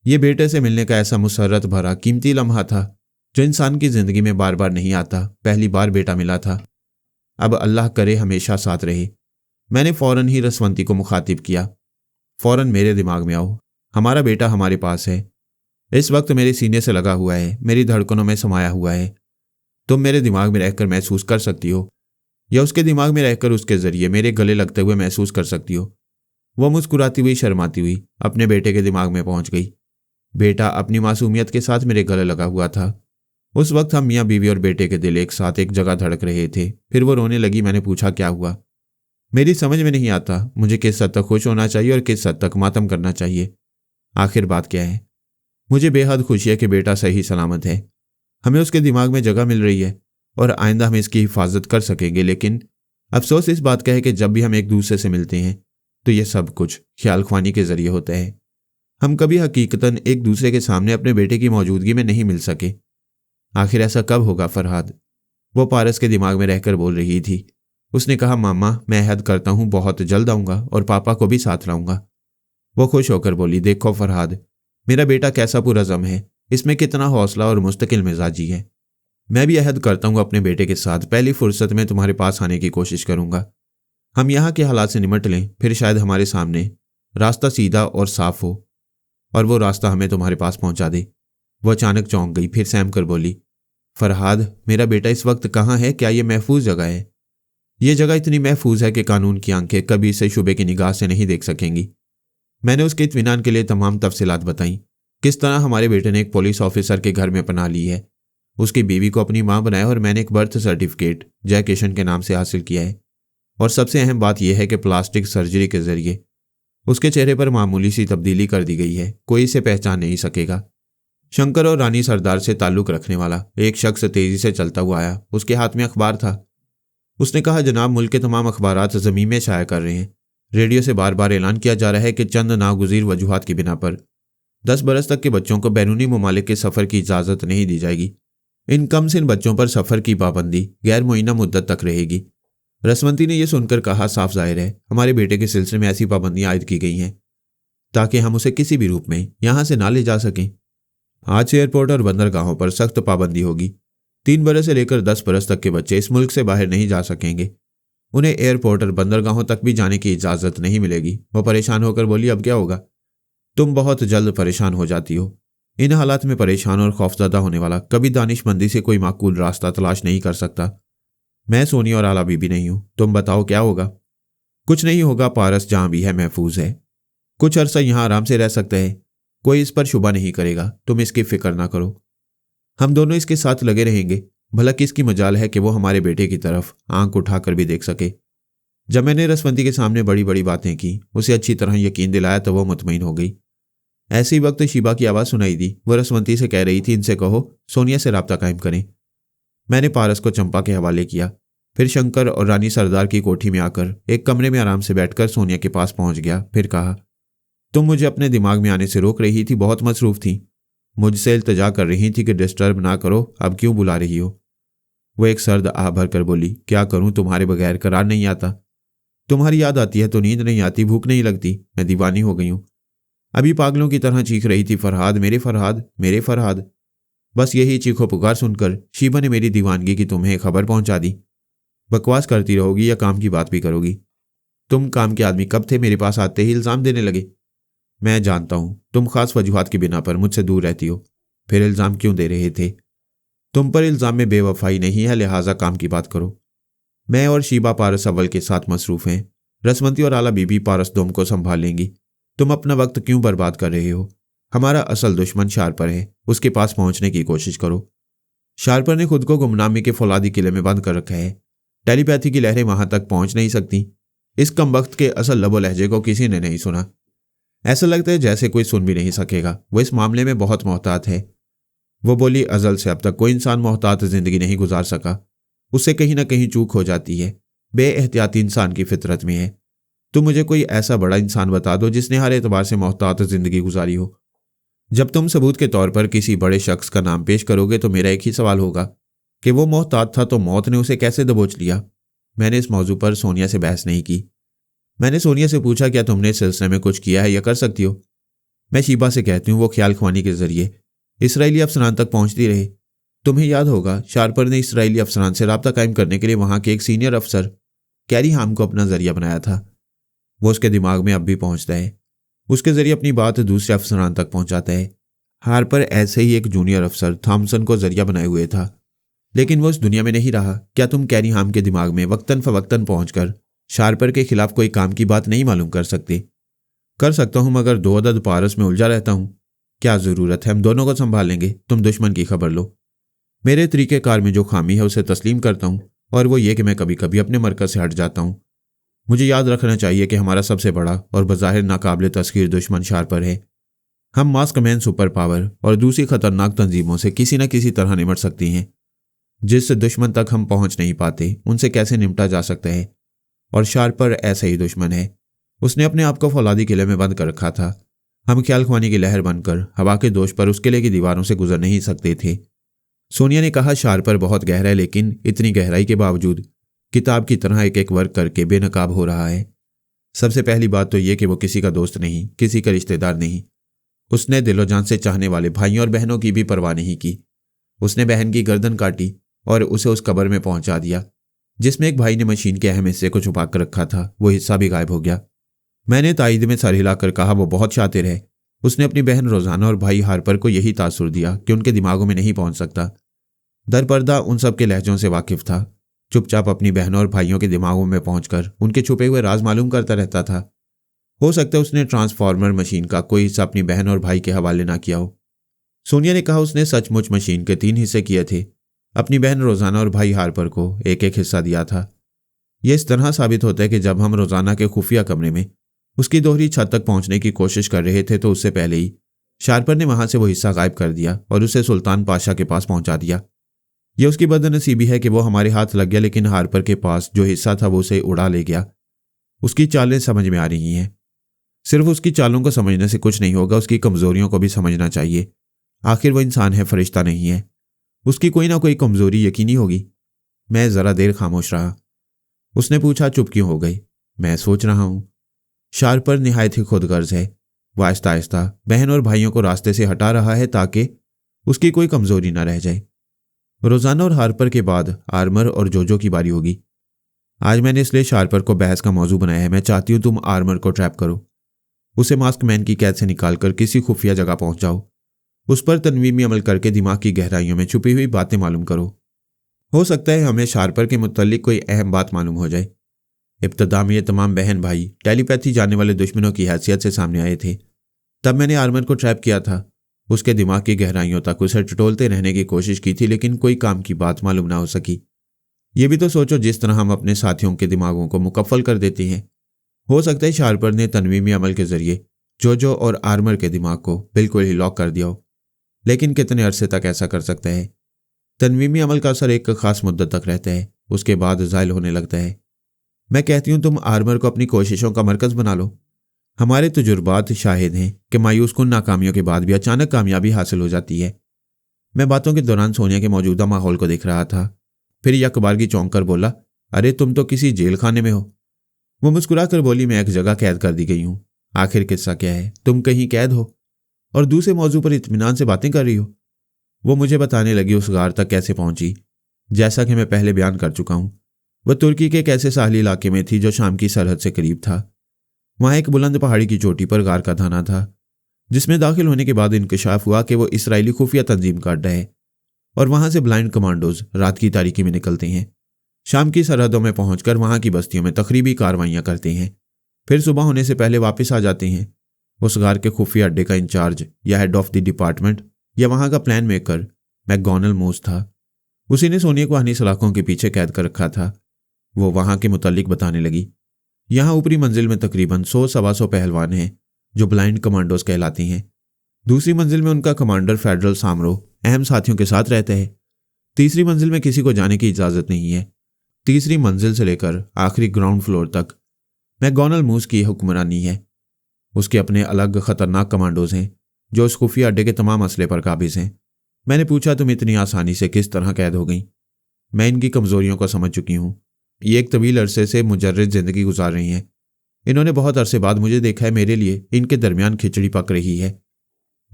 ये बेटे से मिलने का ऐसा मुसर्रत भरा कीमती लम्हा था जो इंसान की जिंदगी में बार बार नहीं आता। पहली बार बेटा मिला था, अब अल्लाह करे हमेशा साथ रहे। मैंने फौरन ही रसवंती को मुखातिब किया, फौरन मेरे दिमाग में आओ, हमारा बेटा हमारे पास है, इस वक्त मेरे सीने से लगा हुआ है, मेरी धड़कनों में समाया हुआ है। तुम मेरे दिमाग में रहकर महसूस कर सकती हो या उसके दिमाग में रहकर उसके जरिए मेरे गले लगते हुए महसूस कर सकती हो। वो मुस्कुराती हुई शर्माती हुई अपने बेटे के दिमाग में पहुंच गई। बेटा अपनी मासूमियत के साथ मेरे गले लगा हुआ था। उस वक्त हम मियाँ बीवी और बेटे के दिल एक साथ एक जगह धड़क रहे थे। फिर वो रोने लगी। मैंने पूछा, क्या हुआ? मेरी समझ में नहीं आता मुझे किस हद तक खुश होना चाहिए और किस हद तक मातम करना चाहिए। आखिर बात क्या है? मुझे बेहद खुशी है कि बेटा सही सलामत है, हमें उसके दिमाग में जगह मिल रही है और आइंदा हम इसकी हिफाजत कर सकेंगे। लेकिन अफसोस इस बात का है कि जब भी हम एक दूसरे से मिलते हैं तो यह सब कुछ ख्याल ख्वानी के जरिए होता है। हम कभी हकीकतन एक दूसरे के सामने अपने बेटे की मौजूदगी में नहीं मिल सके। आखिर ऐसा कब होगा फरहाद? वो पारस के दिमाग में रहकर बोल रही थी। उसने कहा, मामा मैं अहद करता हूँ बहुत जल्द आऊँगा और पापा को भी साथ लाऊंगा। वो खुश होकर बोली, देखो फरहाद, मेरा बेटा कैसा पुरज़म है, इसमें कितना हौसला और मुस्तकिल मिजाजी है। मैं भी अहद करता हूँ अपने बेटे के साथ पहली फुर्सत में तुम्हारे पास आने की कोशिश करूंगा। हम यहाँ के हालात से निमट लें, फिर शायद हमारे सामने रास्ता सीधा और साफ हो और वो रास्ता हमें तुम्हारे पास पहुंचा दे। वो अचानक चौंक गई, फिर सहम कर बोली, फरहाद मेरा बेटा इस वक्त कहाँ है? क्या ये महफूज जगह है? ये जगह इतनी महफूज है कि कानून की आंखें कभी इसे शुबे की निगाह से नहीं देख सकेंगी। मैंने उसके इत्मीनान के लिए तमाम तफसीलात बताई, किस तरह हमारे बेटे ने एक पुलिस ऑफिसर के घर में पनाह ली है, उसकी बीवी को अपनी मां बनाया और मैंने एक बर्थ सर्टिफिकेट जय किशन के नाम से हासिल किया है। और सबसे अहम बात यह है कि प्लास्टिक सर्जरी के जरिए उसके चेहरे पर मामूली सी तब्दीली कर दी गई है, कोई इसे पहचान नहीं सकेगा। शंकर और रानी सरदार से ताल्लुक रखने वाला एक शख्स तेजी से चलता हुआ आया। उसके हाथ में अखबार था। उसने कहा, जनाब मुल्क के तमाम अखबारात ज़मीन में शाया कर रहे हैं। रेडियो से बार बार ऐलान किया जा रहा है कि चंद नागुज़ीर वजूहात की बिना पर 10 बरस तक के बच्चों को बैरूनी ममालिक के सफ़र की इजाज़त नहीं दी जाएगी। इन कम सिन बच्चों पर सफ़र की पाबंदी गैर मुइन्ना मुद्दत तक रहेगी। रसवंती ने यह सुनकर कहा, साफ जाहिर है हमारे बेटे के सिलसिले में ऐसी पाबंदियां आयद की गई हैं ताकि हम उसे किसी भी रूप में यहाँ से ना ले जा सकें। आज से एयरपोर्ट और बंदरगाहों पर सख्त पाबंदी होगी। 3 बरस से लेकर 10 बरस तक के बच्चे इस मुल्क से बाहर नहीं जा सकेंगे। उन्हें एयरपोर्ट और बंदरगाहों तक भी जाने की इजाज़त नहीं मिलेगी। वो परेशान होकर बोली, अब क्या होगा? तुम बहुत जल्द परेशान हो जाती हो। इन हालात में परेशान और खौफजदा होने वाला कभी दानिशमंदी से कोई माकूल रास्ता तलाश नहीं कर सकता। मैं सोनी और आला बीबी नहीं हूं। तुम बताओ क्या होगा? कुछ नहीं होगा, पारस जहां भी है महफूज है। कुछ अरसा यहां आराम से रह सकते हैं, कोई इस पर शुबा नहीं करेगा। तुम इसकी फिक्र ना करो, हम दोनों इसके साथ लगे रहेंगे। भला किसकी मजाल है कि वो हमारे बेटे की तरफ आंख उठाकर भी देख सके। जब मैंने रसवंती के सामने बड़ी बड़ी बातें की, उसे अच्छी तरह यकीन दिलाया, तो वो मुतमईन हो गई। ऐसे ही वक्त शीबा की आवाज़ सुनाई दी। वो रसवंती से कह रही थी, इनसे कहो सोनिया से राब्ता कायम करें। मैंने पारस को चंपा के हवाले किया, फिर शंकर और रानी सरदार की कोठी में आकर एक कमरे में आराम से बैठकर सोनिया के पास पहुंच गया। फिर कहा, तुम मुझे अपने दिमाग में आने से रोक रही थी, बहुत मसरूफ थी, मुझसे इल्तजा कर रही थी कि डिस्टर्ब ना करो, अब क्यों बुला रही हो? वो एक सर्द आह भर कर बोली, क्या करूं, तुम्हारे बगैर करार नहीं आता। तुम्हारी याद आती है तो नींद नहीं आती, भूख नहीं लगती, मैं दीवानी हो गई हूं। अभी पागलों की तरह चीख रही थी, फरहाद मेरे फरहाद मेरे फरहाद। बस यही चीखो पुकार सुनकर शीबा ने मेरी दीवानगी की तुम्हें खबर पहुंचा दी। बकवास करती रहोगी या काम की बात भी करोगी? तुम काम के आदमी कब थे, मेरे पास आते ही इल्ज़ाम देने लगे। मैं जानता हूं तुम खास वजूहात की बिना पर मुझसे दूर रहती हो, फिर इल्ज़ाम क्यों दे रहे थे? तुम पर इल्ज़ाम में बेवफाई नहीं है, लिहाजा काम की बात करो। मैं और शीबा पारस अव्वल के साथ मसरूफ हैं, रसवंती और आला बीबी पारस दोम को संभाल लेंगी। तुम अपना वक्त क्यों बर्बाद कर रहे हो? हमारा असल दुश्मन शारपर है, उसके पास पहुंचने की कोशिश करो। शारपर ने खुद को गुमनामी के फौलादी किले में बंद कर रखा है, टेलीपैथी की लहरें वहां तक पहुंच नहीं सकती। इस कमबख्त के असल लबो लहजे को किसी ने नहीं सुना। ऐसा लगता है जैसे कोई सुन भी नहीं सकेगा। वो इस मामले में बहुत मोहतात है। वो बोली, अजल से अब तक कोई इंसान मोहतात जिंदगी नहीं गुजार सका, उससे कहीं ना कहीं चूक हो जाती है, बेएहतियाती इंसान की फितरत में है। तुम मुझे कोई ऐसा बड़ा इंसान बता दो जिसने हर एतबार से मोहतात जिंदगी गुजारी हो। जब तुम सबूत के तौर पर किसी बड़े शख्स का नाम पेश करोगे तो मेरा एक ही सवाल होगा कि वो मोहतात था तो मौत ने उसे कैसे दबोच लिया। मैंने इस मौजू पर सोनिया से बहस नहीं की। मैंने सोनिया से पूछा, क्या तुमने इस सिलसिले में कुछ किया है या कर सकती हो? मैं शीबा से कहती हूँ वो ख्याल ख्वानी के जरिए इसराइली अफसरान तक पहुंचती रहे। तुम्हें याद होगा शारपर ने इसराइली अफसरान से राब्ता कायम करने के लिए वहां के एक सीनियर अफसर कैरी हाम को अपना जरिया बनाया था। वो उसके दिमाग में अब भी पहुंचता है, उसके जरिए अपनी बात दूसरे अफसरान तक पहुंचाता है। हार्पर ऐसे ही एक जूनियर अफसर थॉमसन को जरिया बनाए हुए था, लेकिन वो इस दुनिया में नहीं रहा। क्या तुम कैरी हाम के दिमाग में वक्तन फवक्तन पहुंचकर शारपर के खिलाफ कोई काम की बात नहीं मालूम कर सकते? कर सकता हूं, मगर 2 अदद पारस में उलझा रहता हूं। क्या जरूरत है, हम दोनों को संभाल लेंगे, तुम दुश्मन की खबर लो। मेरे तरीक़ेकार में जो खामी है उसे तस्लीम करता हूं, और वो ये कि मैं कभी कभी अपने मरकज से हट जाता हूं। मुझे याद रखना चाहिए कि हमारा सबसे बड़ा और बज़ाहिर नाकाबिले तस्खीर दुश्मन शारपर है। हम मास्कमैन सुपर पावर और दूसरी खतरनाक तंजीमों से किसी न किसी तरह निमट सकती हैं। जिस दुश्मन तक हम पहुंच नहीं पाते उनसे कैसे निपटा जा सकता है, और शारपर ऐसा ही दुश्मन है। उसने अपने आप को फौलादी किले में बंद कर रखा था। हम ख्याल ख्वानी की लहर बनकर हवा के दोष पर उस किले की दीवारों से गुजर नहीं सकते थे। सोनिया ने कहा, शारपर बहुत गहरा है, लेकिन इतनी गहराई के बावजूद किताब की तरह एक एक वर्क करके बेनकाब हो रहा है। सबसे पहली बात तो यह कि वो किसी का दोस्त नहीं, किसी का रिश्तेदार नहीं। उसने दिलो जान से चाहने वाले भाइयों और बहनों की भी परवाह नहीं की। उसने बहन की गर्दन काटी और उसे उस कब्र में पहुंचा दिया जिसमें एक भाई ने मशीन के अहम हिस्से को छुपा कर रखा था। वो हिस्सा भी गायब हो गया। मैंने तायद में सर हिलाकर कहा, वो बहुत शातिर है। उसने अपनी बहन रोजाना और भाई हार्पर को यही तासुर दिया कि उनके दिमागों में नहीं पहुंच सकता। दरपर्दा उन सब के लहजों से वाकिफ था। चुपचाप अपनी बहनों और भाइयों के दिमागों में पहुंचकर उनके छुपे हुए राज मालूम करता रहता था। हो सकता है उसने ट्रांसफार्मर मशीन का कोई हिस्सा अपनी बहन और भाई के हवाले ना किया हो। सोनिया ने कहा, उसने सचमुच मशीन के 3 हिस्से किए थे। अपनी बहन रोजाना और भाई हार्पर को एक एक हिस्सा दिया था। यह इस तरह साबित होता है कि जब हम रोजाना के खुफिया कमरे में उसकी दोहरी छत तक पहुंचने की कोशिश कर रहे थे तो उससे पहले ही शारपर ने वहां से वो हिस्सा गायब कर दिया और उसे सुल्तान पाशा के पास पहुंचा दिया। यह उसकी बदनसीबी है कि वो हमारे हाथ लग गया, लेकिन हार्पर के पास जो हिस्सा था वो उसे उड़ा ले गया। उसकी चालें समझ में आ रही हैं। सिर्फ उसकी चालों को समझने से कुछ नहीं होगा, उसकी कमजोरियों को भी समझना चाहिए। आखिर वो इंसान है, फरिश्ता नहीं है। उसकी कोई ना कोई कमजोरी यकीनी होगी। मैं जरा देर खामोश रहा। उसने पूछा, चुप क्यों हो गई? मैं सोच रहा हूं। शारपर निहायत ही खुदगर्ज है। वो आहिस्ता आहिस्ता बहन और भाइयों को रास्ते से हटा रहा है ताकि उसकी कोई कमजोरी ना रह जाए। रोजाना और हार्पर के बाद आर्मर और जोजो की बारी होगी। आज मैंने इसलिए शारपर को बहस का मौजू बनाया है। मैं चाहती हूं तुम आर्मर को ट्रैप करो, उसे मास्कमैन की कैद से निकालकर किसी खुफिया जगह पहुंच जाओ, उस पर तनवीमी अमल करके दिमाग की गहराइयों में छुपी हुई बातें मालूम करो। हो सकता है हमें शारपर के मुतल्लिक कोई अहम बात मालूम हो जाए। इब्तदा में ये तमाम बहन भाई टेलीपैथी जानने वाले दुश्मनों की हैसियत से सामने आए थे। तब मैंने आर्मर को ट्रैप किया था। उसके दिमाग की गहराइयों तक उसे टटोलते रहने की कोशिश की थी, लेकिन कोई काम की बात मालूम ना हो सकी। ये भी तो सोचो जिस तरह हम अपने साथियों के दिमागों को मुकफ्फल कर देते हैं। हो सकता है शार्पर ने तनवीमी अमल के जरिए जोजो और आर्मर के दिमाग को बिल्कुल ही लॉक कर दिया हो, लेकिन कितने अरसे तक ऐसा कर सकता है? तनवीमी अमल का असर एक खास मुद्दत तक रहता है, उसके बाद ज़ाइल होने लगता है। मैं कहती हूँ तुम आर्मर को अपनी कोशिशों का मरकज़ बना लो। हमारे तजुर्बात शाहिद हैं कि मायूस कुन नाकामियों के बाद भी अचानक कामयाबी हासिल हो जाती है। मैं बातों के दौरान सोनिया के मौजूदा माहौल को देख रहा था। फिर यकबारगी चौंक कर बोला, अरे तुम तो किसी जेल खाने में हो। वो मुस्कुरा कर बोली, मैं एक जगह कैद कर दी गई हूँ। आखिर किस्सा क्या है? तुम कहीं कैद हो और दूसरे मौजू पर इत्मीनान से बातें कर रही हो। वो मुझे बताने लगी उस गार तक कैसे पहुंची। जैसा कि मैं पहले बयान कर चुका हूं, वह तुर्की के एक ऐसे साहली इलाके में थी जो शाम की सरहद से करीब था। वहां एक बुलंद पहाड़ी की चोटी पर गार का थाना था, जिसमें दाखिल होने के बाद इंकशाफ हुआ कि वो इसराइली खुफिया तंजीम का अड्डा है और वहां से ब्लाइंड कमांडोज रात की तारीकी में निकलते हैं। शाम की सरहदों में पहुंचकर वहां की बस्तियों में तकरीबी कार्रवाइयां करते हैं, फिर सुबह होने से पहले वापस आ जाते हैं। उस गार के खुफिया अड्डे का इंचार्ज या हेड ऑफ द डिपार्टमेंट या वहां का प्लान मेकर मैकडॉनल्ड मूस था। उसी ने सोनिया को हनी सलाखों के पीछे कैद कर रखा था। वो वहां के मुतालिक बताने लगी। यहाँ ऊपरी मंजिल में तकरीबन 100-125 पहलवान हैं जो ब्लाइंड कमांडोज कहलाते हैं। दूसरी मंजिल में उनका कमांडर फेडरल सामरो अहम साथियों के साथ रहता है। तीसरी मंजिल में किसी को जाने की इजाजत नहीं है। तीसरी मंजिल से लेकर आखिरी ग्राउंड फ्लोर तक मैकडॉनल्ड मूस की हुक्मरानी है। उसके अपने अलग खतरनाक कमांडोज हैं जो उस खुफिया अड्डे के तमाम असले पर काबिज हैं। मैंने पूछा, तुम इतनी आसानी से किस तरह कैद हो गई? मैं इनकी कमजोरियों को समझ चुकी हूं। ये एक तवील अरसे से मुजर्रद जिंदगी गुजार रही हैं। इन्होंने बहुत अरसे बाद मुझे देखा है। मेरे लिए इनके दरमियान खिचड़ी पक रही है।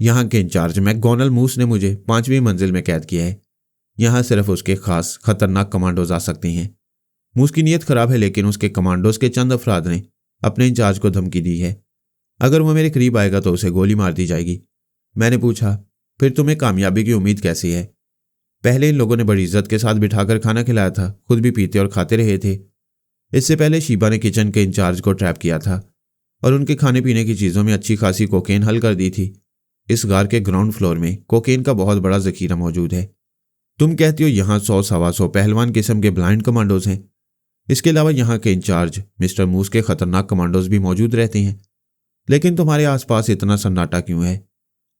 यहाँ के इंचार्ज मैकडॉनल्ड मूस ने मुझे 5वीं मंजिल में कैद किया है। यहाँ सिर्फ उसके खास खतरनाक कमांडोज आ सकते हैं। मूस की नीयत खराब है, लेकिन उसके कमांडोज के चंद अफराद ने अपने इंचार्ज को धमकी दी है। अगर वो मेरे करीब आएगा तो उसे गोली मार दी जाएगी। मैंने पूछा, फिर तुम्हें कामयाबी की उम्मीद कैसी है? पहले इन लोगों ने बड़ी इज्जत के साथ बिठाकर खाना खिलाया था, खुद भी पीते और खाते रहे थे। इससे पहले शीबा ने किचन के इंचार्ज को ट्रैप किया था और उनके खाने पीने की चीज़ों में अच्छी खासी कोकेन हल कर दी थी। इस गार के ग्राउंड फ्लोर में कोकेन का बहुत बड़ा जखीरा मौजूद है। तुम कहती हो यहाँ 100-125 पहलवान किस्म के ब्लाइंड कमांडोज हैं। इसके अलावा यहाँ के इंचार्ज मिस्टर मूस के खतरनाक कमांडोज भी मौजूद रहते हैं। लेकिन तुम्हारे आसपास इतना सन्नाटा क्यों है?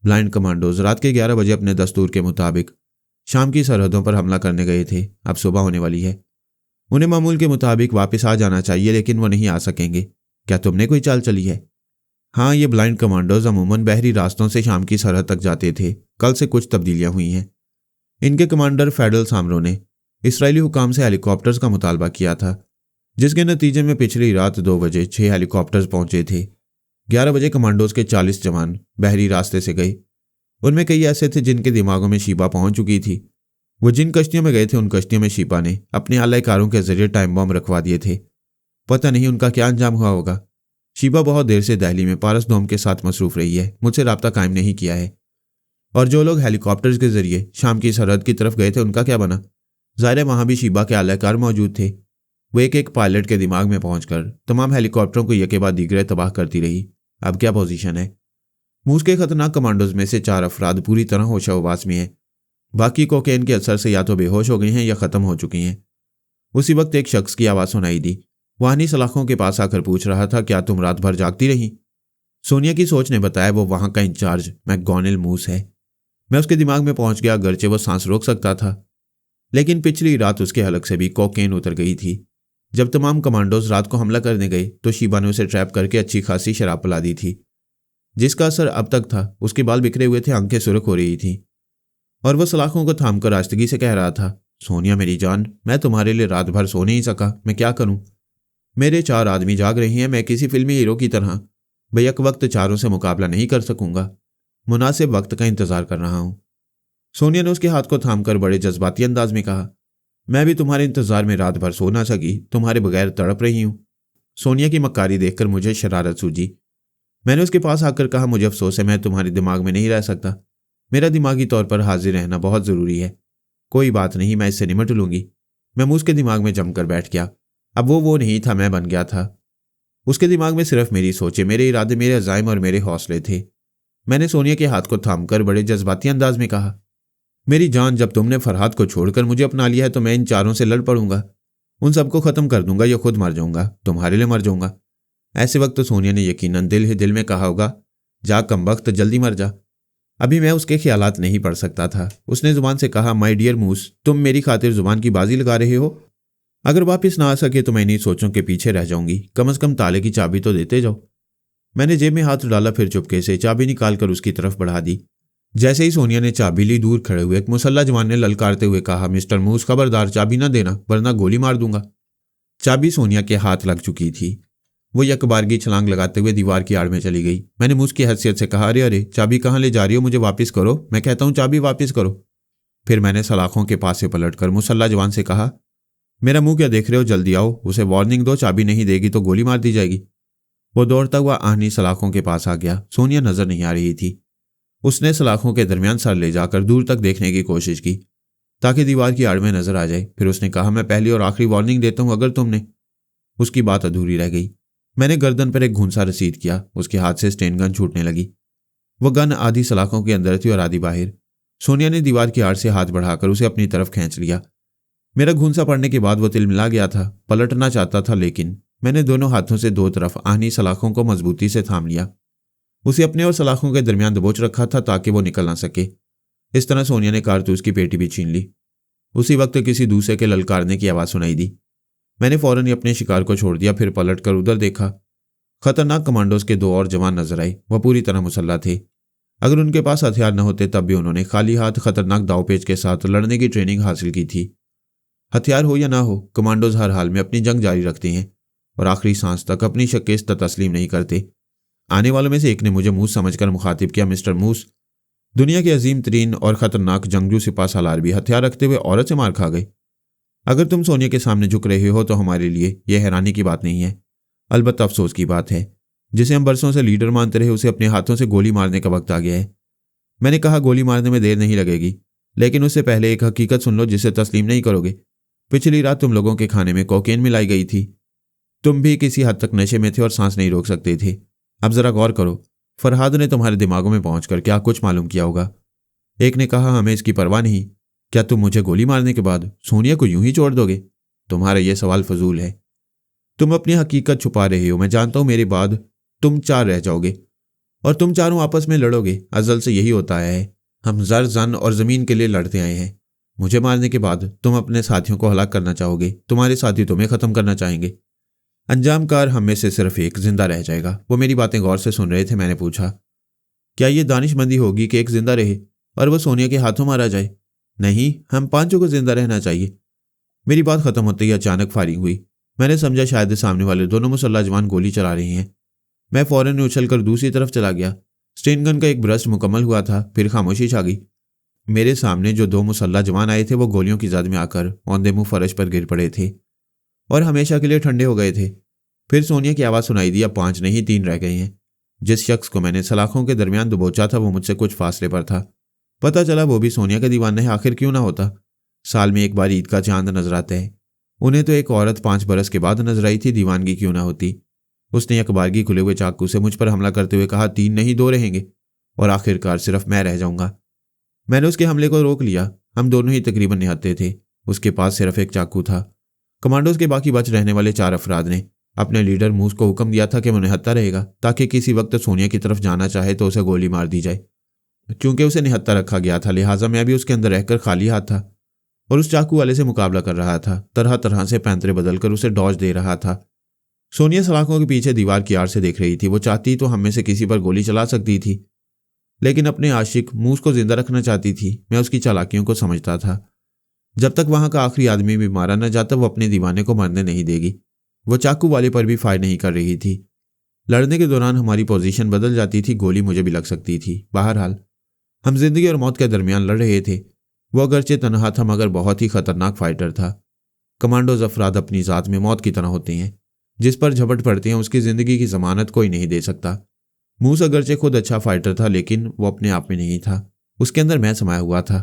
ब्लाइंड कमांडोज रात के 11 बजे अपने दस्तूर के मुताबिक शाम की सरहदों पर हमला करने गए थे। अब सुबह होने वाली है। उन्हें मामूल के मुताबिक वापस आ जाना चाहिए, लेकिन वो नहीं आ सकेंगे। क्या तुमने कोई चाल चली है? हाँ, ये ब्लाइंड कमांडोज अमूमन बहरी रास्तों से शाम की सरहद तक जाते थे। कल से कुछ तब्दीलियां हुई हैं। इनके कमांडर फेडरल सामरो ने इसराइली हुकाम से हेलीकॉप्टर्स का मुतालबा किया था, जिसके नतीजे में पिछली रात 2 बजे 6 हेलीकॉप्टर्स पहुंचे थे। 11 बजे कमांडोज के 40 जवान बहरी रास्ते से गए। उनमें कई ऐसे थे जिनके दिमागों में शीबा पहुंच चुकी थी। वो जिन कश्तियों में गए थे उन कश्तियों में शीबा ने अपने आलाकारों के जरिए टाइम बम रखवा दिए थे। पता नहीं उनका क्या अंजाम हुआ होगा। शीबा बहुत देर से दिल्ली में पारस डोम के साथ मसरूफ रही है, मुझसे रब्ता कायम नहीं किया है। और जो लोग हेलीकॉप्टर्स के जरिए शाम की सरहद की तरफ गए थे उनका क्या बना? ज़ाहिर है वहां भी शीबा के आलाकार मौजूद थे। वो एक एक पायलट के दिमाग में पहुंचकर तमाम हेलीकॉप्टरों को यके बाद दीगरे तबाह करती रही। अब क्या पोजीशन है? मूस के खतरनाक कमांडोज में से 4 अफराद पूरी तरह होशावास में हैं। बाकी कोकेन के असर से या तो बेहोश हो गई हैं या ख़त्म हो चुकी हैं। उसी वक्त एक शख्स की आवाज़ सुनाई दी। वह हनी सलाखों के पास आकर पूछ रहा था, क्या तुम रात भर जागती रही? सोनिया की सोच ने बताया वो वहां का इंचार्ज मैकडॉनल्ड मूस है। मैं उसके दिमाग में पहुंच गया, अगरचे वो सांस रोक सकता था, लेकिन पिछली रात उसके हलक से भी कोकेन उतर गई थी। जब तमाम कमांडोज रात को हमला करने गए तो शीबा ने उसे ट्रैप करके अच्छी खासी शराब पिला दी थी, जिसका असर अब तक था। उसके बाल बिखरे हुए थे, आंखें सुर्ख हो रही थी और वह सलाखों को थामकर आस्तगी से कह रहा था, सोनिया मेरी जान, मैं तुम्हारे लिए रात भर सो नहीं सका। मैं क्या करूं? मेरे 4 आदमी जाग रहे हैं। मैं किसी फिल्मी हीरो की तरह बेयक वक्त चारों से मुकाबला नहीं कर सकूंगा। मुनासिब वक्त का इंतजार कर रहा हूं। सोनिया ने उसके हाथ को थामकर बड़े जज्बाती अंदाज में कहा, मैं भी तुम्हारे इंतजार में रात भर सो ना सकी, तुम्हारे बगैर तड़प रही हूं। सोनिया की मक्कारी देखकर मुझे शरारत सूझी। मैंने उसके पास आकर कहा, मुझे अफसोस है मैं तुम्हारे दिमाग में नहीं रह सकता। मेरा दिमागी तौर पर हाजिर रहना बहुत ज़रूरी है। कोई बात नहीं, मैं इससे निमट लूंगी। मैं मूस के दिमाग में जमकर बैठ गया। अब वो नहीं था, मैं बन गया था। उसके दिमाग में सिर्फ मेरी सोचें, मेरे इरादे, मेरे अज़ाइम और मेरे हौसले थे। मैंने सोनिया के हाथ को थामकर बड़े जज्बाती अंदाज में कहा, मेरी जान, जब तुमने फरहाद को छोड़कर मुझे अपना लिया है तो मैं इन चारों से लड़ पड़ूंगा। उन सबको खत्म कर दूंगा या खुद मर जाऊंगा, तुम्हारे लिए मर जाऊंगा। ऐसे वक्त तो सोनिया ने यकीनन दिल ही दिल में कहा होगा, जा कमबख्त, जल्दी मर जा। अभी मैं उसके ख्यालात नहीं पढ़ सकता था। उसने जुबान से कहा, माय डियर मूस, तुम मेरी खातिर जुबान की बाजी लगा रहे हो? अगर वापस ना आ सके तो मैं इन्हीं सोचों के पीछे रह जाऊंगी। कम से कम ताले की चाबी तो देते जाओ। मैंने जेब में हाथ डाला, फिर चुपके से चाबी निकालकर उसकी तरफ बढ़ा दी। जैसे ही सोनिया ने चाबी ली, दूर खड़े हुए एक मुसल्ला जवान ने ललकारते हुए कहा, मिस्टर मूस, खबरदार चाबी ना देना वरना गोली मार दूंगा। चाबी सोनिया के हाथ लग चुकी थी। वो यकबारगी छलांग लगाते हुए दीवार की आड़ में चली गई। मैंने मूस की हैसियत से कहा, अरे अरे, चाबी कहाँ ले जा रही हो? मुझे वापस करो, मैं कहता हूँ चाबी वापस करो। फिर मैंने सलाखों के पास से पलटकर मुसल्ला जवान से कहा, मेरा मुंह क्या देख रहे हो, जल्दी आओ, उसे वार्निंग दो, चाबी नहीं देगी तो गोली मार दी जाएगी। वो दौड़ता हुआ आहनी सलाखों के पास आ गया। सोनिया नजर नहीं आ रही थी। उसने सलाखों के दरमियान सर ले जाकर दूर तक देखने की कोशिश की ताकि दीवार की आड़ में नजर आ जाए। फिर उसने कहा, मैं पहली और आखिरी वार्निंग देता हूं, अगर तुमने। उसकी बात अधूरी रह गई। मैंने गर्दन पर एक घूंसा रसीद किया। उसके हाथ से स्टेन गन छूटने लगी। वह गन आधी सलाखों के अंदर थी और आधी बाहर। सोनिया ने दीवार की आड़ से हाथ बढ़ाकर उसे अपनी तरफ खींच लिया। मेरा घूंसा पड़ने के बाद वो तिलमिला गया था। पलटना चाहता था, लेकिन मैंने दोनों हाथों से दो तरफ आहनी सलाखों को मजबूती से थाम लिया। उसे अपने और सलाखों के दरमियान दबोच रखा था ताकि वो निकल ना सके। इस तरह सोनिया ने कारतूस की पेटी भी छीन ली। उसी वक्त किसी दूसरे के ललकारने की आवाज़ सुनाई दी। मैंने फौरन ही अपने शिकार को छोड़ दिया, फिर पलटकर उधर देखा। खतरनाक कमांडोज के दो और जवान नजर आए। वह पूरी तरह मुसल्ला थे। अगर उनके पास हथियार न होते तब भी उन्होंने खाली हाथ खतरनाक दावपेच के साथ लड़ने की ट्रेनिंग हासिल की थी। हथियार हो या ना हो, कमांडोज हर हाल में अपनी जंग जारी रखते हैं और आखिरी सांस तक अपनी शिकस्त तस्लीम नहीं करते। आने वालों में से एक ने मुझे मूस समझकर मुखातिब किया, मिस्टर मूस, दुनिया के अजीम तरीन और खतरनाक जंगजू सिपा सालार भी हथियार रखते हुए औरत से मार खा गए। अगर तुम सोनिया के सामने झुक रहे हो तो हमारे लिए यह हैरानी की बात नहीं है, अलबत्ता अफसोस की बात है। जिसे हम बरसों से लीडर मानते रहे, उसे अपने हाथों से गोली मारने का वक्त आ गया है। मैंने कहा, गोली मारने में देर नहीं लगेगी, लेकिन उससे पहले एक हकीकत सुन लो जिसे तस्लीम नहीं करोगे। पिछली रात तुम लोगों के खाने में कोकेन मिलाई गई थी। तुम भी किसी हद तक नशे में थे और सांस नहीं रोक सकते थे। अब जरा गौर करो, फरहाद ने तुम्हारे दिमागों में पहुंचकर क्या कुछ मालूम किया होगा। एक ने कहा, हमें इसकी परवाह नहीं। क्या तुम मुझे गोली मारने के बाद सोनिया को यूं ही छोड़ दोगे? तुम्हारा यह सवाल फजूल है। तुम अपनी हकीकत छुपा रहे हो। मैं जानता हूं मेरे बाद तुम चार रह जाओगे और तुम चारों आपस में लड़ोगे। अजल से यही होता है। हम जर, जन और जमीन के लिए लड़ते आए हैं। मुझे मारने के बाद तुम अपने साथियों को हलाक करना चाहोगे, तुम्हारे साथी तुम्हें खत्म करना चाहेंगे। अंजामकार हम में से सिर्फ एक जिंदा रह जाएगा। वो मेरी बातें गौर से सुन रहे थे। मैंने पूछा, क्या यह दानिशमंदी होगी कि एक जिंदा रहे और वह सोनिया के हाथों मारा जाए? नहीं, हम पांचों को जिंदा रहना चाहिए। मेरी बात खत्म होते ही अचानक फायरिंग हुई। मैंने समझा शायद सामने वाले दोनों मुसल्ला जवान गोली चला रहे हैं। मैं फौरन उछलकर दूसरी तरफ चला गया। स्टेन गन का एक ब्रस्ट मुकम्मल हुआ था, फिर खामोशी छा गई। मेरे सामने जो दो मुसल्ला जवान आए थे वो गोलियों की जद में आकर औंधे मुंह फर्श पर गिर पड़े थे और हमेशा के लिए ठंडे हो गए थे। फिर सोनिया की आवाज़ सुनाई दी, अब 5 नहीं 3 रह गए हैं। जिस शख्स को मैंने सलाखों के दरमियान दबोचा था वो मुझसे कुछ फासले पर था। पता चला वो भी सोनिया का दीवाना है। आखिर क्यों ना होता? साल में एक बार ईद का चांद नजर आता है। उन्हें तो एक औरत 5 बरस के बाद नजर आई थी, दीवानगी क्यों ना होती। उसने अखबारगी खुले हुए चाकू से मुझ पर हमला करते हुए कहा, 3 नहीं 2 रहेंगे और आखिरकार सिर्फ मैं रह जाऊंगा। मैंने उसके हमले को रोक लिया। हम दोनों ही तकरीबन निहत्ते थे। उसके पास सिर्फ एक चाकू था। कमांडोज के बाकी बच रहने वाले 4 अफराद ने अपने लीडर मूस को हुक्म दिया था कि वो निहत्ता रहेगा ताकि किसी वक्त सोनिया की तरफ जाना चाहे तो उसे गोली मार दी जाए। चूंकि उसे निहत्ता रखा गया था, लिहाजा मैं भी उसके अंदर रहकर खाली हाथ था और उस चाकू वाले से मुकाबला कर रहा था। तरह तरह से पैंतरे बदलकर उसे डॉज दे रहा था। सोनिया सलाखों के पीछे दीवार की आड़ से देख रही थी। वो चाहती तो हम में से किसी पर गोली चला सकती थी, लेकिन अपने आशिक मूस को जिंदा रखना चाहती थी। मैं उसकी चालाकियों को समझता था। जब तक वहां का आखिरी आदमी भी मारा न जाता वो अपने दीवाने को मरने नहीं देगी। वो चाकू वाले पर भी फायर नहीं कर रही थी। लड़ने के दौरान हमारी पोजीशन बदल जाती थी, गोली मुझे भी लग सकती थी। बहरहाल हम जिंदगी और मौत के दरमियान लड़ रहे थे। वो अगरचे तनहा था मगर बहुत ही खतरनाक फाइटर था। कमांडोज अफराद अपनी जात में मौत की तरह होते हैं। जिस पर झपट पड़ते हैं उसकी जिंदगी की जमानत कोई नहीं दे सकता। मूस अगरचे खुद अच्छा फाइटर था, लेकिन वो अपने आप में नहीं था। उसके अंदर मैं समाया हुआ था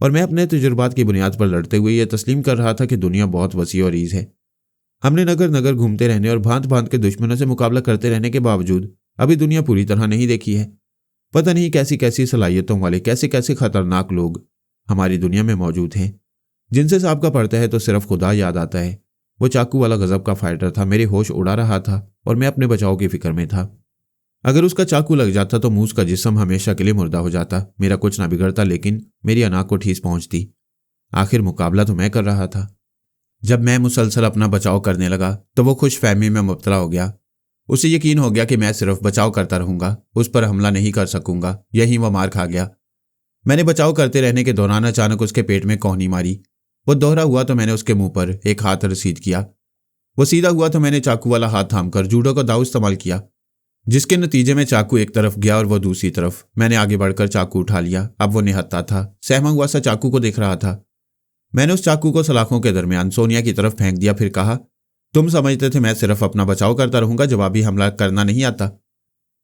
और मैं अपने तजुर्बात की बुनियाद पर लड़ते हुए यह तस्लीम कर रहा था कि दुनिया बहुत वसी और ईज है। हमने नगर नगर घूमते रहने और भांत भांत के दुश्मनों से मुकाबला करते रहने के बावजूद अभी दुनिया पूरी तरह नहीं देखी है। पता नहीं कैसी कैसी सलाहियतों वाले कैसे कैसे खतरनाक लोग हमारी दुनिया में मौजूद हैं, जिनसे साहब का पड़ता है तो सिर्फ खुदा याद आता है वो चाकू वाला गजब का फाइटर था, मेरे होश उड़ा रहा था और मैं अपने बचाव की फिक्र में था। अगर उसका चाकू लग जाता तो मूस का जिस्म हमेशा के लिए मुर्दा हो जाता। मेरा कुछ ना बिगड़ता, लेकिन मेरी अनाक को ठेस पहुंचती। आखिर मुकाबला तो मैं कर रहा था। जब मैं मुसलसल अपना बचाव करने लगा तो वो खुश फहमी में मुब्तला हो गया। उसे यकीन हो गया कि मैं सिर्फ बचाव करता रहूंगा, उस पर हमला नहीं कर सकूंगा। यही वो मार खा गया। मैंने बचाव करते रहने के दौरान अचानक उसके पेट में कोहनी मारी। वो दोहरा हुआ तो मैंने उसके मुंह पर एक हाथ रसीद किया। वो सीधा हुआ तो मैंने चाकू वाला हाथ थामकर जूडो का दाव इस्तेमाल किया, जिसके नतीजे में चाकू एक तरफ गया और वो दूसरी तरफ। मैंने आगे बढ़कर चाकू उठा लिया। अब वो निहत्था था, सहमा हुआ सा चाकू को देख रहा था। मैंने उस चाकू को सलाखों के दरमियान सोनिया की तरफ फेंक दिया, फिर कहा, तुम समझते थे मैं सिर्फ अपना बचाव करता रहूंगा, जवाबी हमला करना नहीं आता।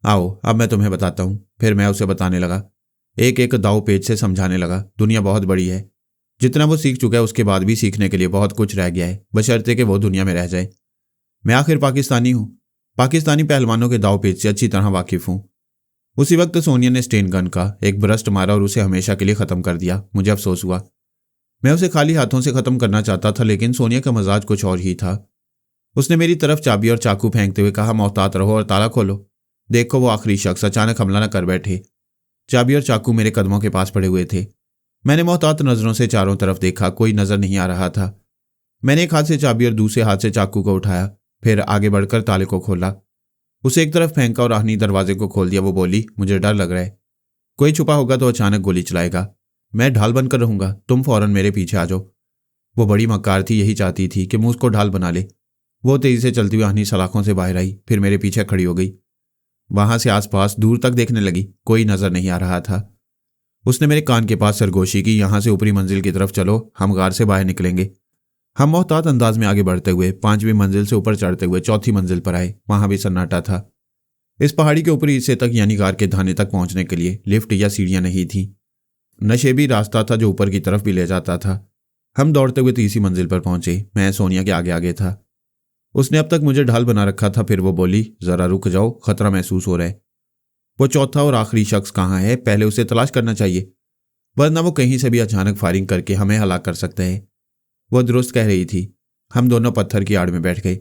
आओ अब मैं तुम्हें बताता हूं। फिर मैं उसे बताने लगा, एक एक दाव पेच से समझाने लगा। दुनिया बहुत बड़ी है। जितना वो सीख चुका है उसके बाद भी सीखने के लिए बहुत कुछ रह गया है, बशर्ते कि वो दुनिया में रह जाए। मैं आखिर पाकिस्तानी हूं, पाकिस्तानी पहलवानों के दाव पेच से अच्छी तरह वाकिफ हूं। उसी वक्त सोनिया ने स्टेन गन का एक बरस्ट मारा और उसे हमेशा के लिए खत्म कर दिया। मुझे अफसोस हुआ। मैं उसे खाली हाथों से खत्म करना चाहता था, लेकिन सोनिया का मजाज कुछ और ही था। उसने मेरी तरफ चाबी और चाकू फेंकते हुए कहा, मोहतात रहो और ताला खोलो। देखो वो आखिरी शख्स अचानक हमला न कर बैठे। चाबी और चाकू मेरे कदमों के पास पड़े हुए थे। मैंने मोहतात नजरों से चारों तरफ देखा, कोई नजर नहीं आ रहा था। मैंने एक हाथ से चाबी और दूसरे हाथ से चाकू को उठाया, फिर आगे बढ़कर ताले को खोला, उसे एक तरफ फेंका और आहनी दरवाजे को खोल दिया। वो बोली, मुझे डर लग रहा है, कोई छुपा होगा तो अचानक गोली चलाएगा। मैं ढाल बनकर रहूंगा, तुम फौरन मेरे पीछे आ जाओ। वो बड़ी मक्कार थी, यही चाहती थी कि मुझ को ढाल बना ले। वो तेजी से चलती हुई आहनी सलाखों से बाहर आई, फिर मेरे पीछे खड़ी हो गई। वहां से आसपास दूर तक देखने लगी, कोई नजर नहीं आ रहा था। उसने मेरे कान के पास सरगोशी की, यहां से ऊपरी मंजिल की तरफ चलो, हम गार से बाहर निकलेंगे। हम मोहतात अंदाज में आगे बढ़ते हुए 5वीं मंजिल से ऊपर चढ़ते हुए 4थी मंजिल पर आए। वहां भी सन्नाटा था। इस पहाड़ी के ऊपरी हिस्से तक यानी गार के धाने तक पहुंचने के लिए लिफ्ट या सीढ़ियां नहीं थी। नशेबी रास्ता था जो ऊपर की तरफ भी ले जाता था। हम दौड़ते हुए 3री मंजिल पर पहुंचे। मैं सोनिया के आगे आगे था। उसने अब तक मुझे ढाल बना रखा था। फिर वो बोली, जरा रुक जाओ, खतरा महसूस हो रहा है। वो चौथा और आखिरी शख्स कहाँ है? पहले उसे तलाश करना चाहिए, वरना वो कहीं से भी अचानक फायरिंग करके हमें हलाक कर सकते हैं। वो दुरुस्त कह रही थी। हम दोनों पत्थर की आड़ में बैठ गए।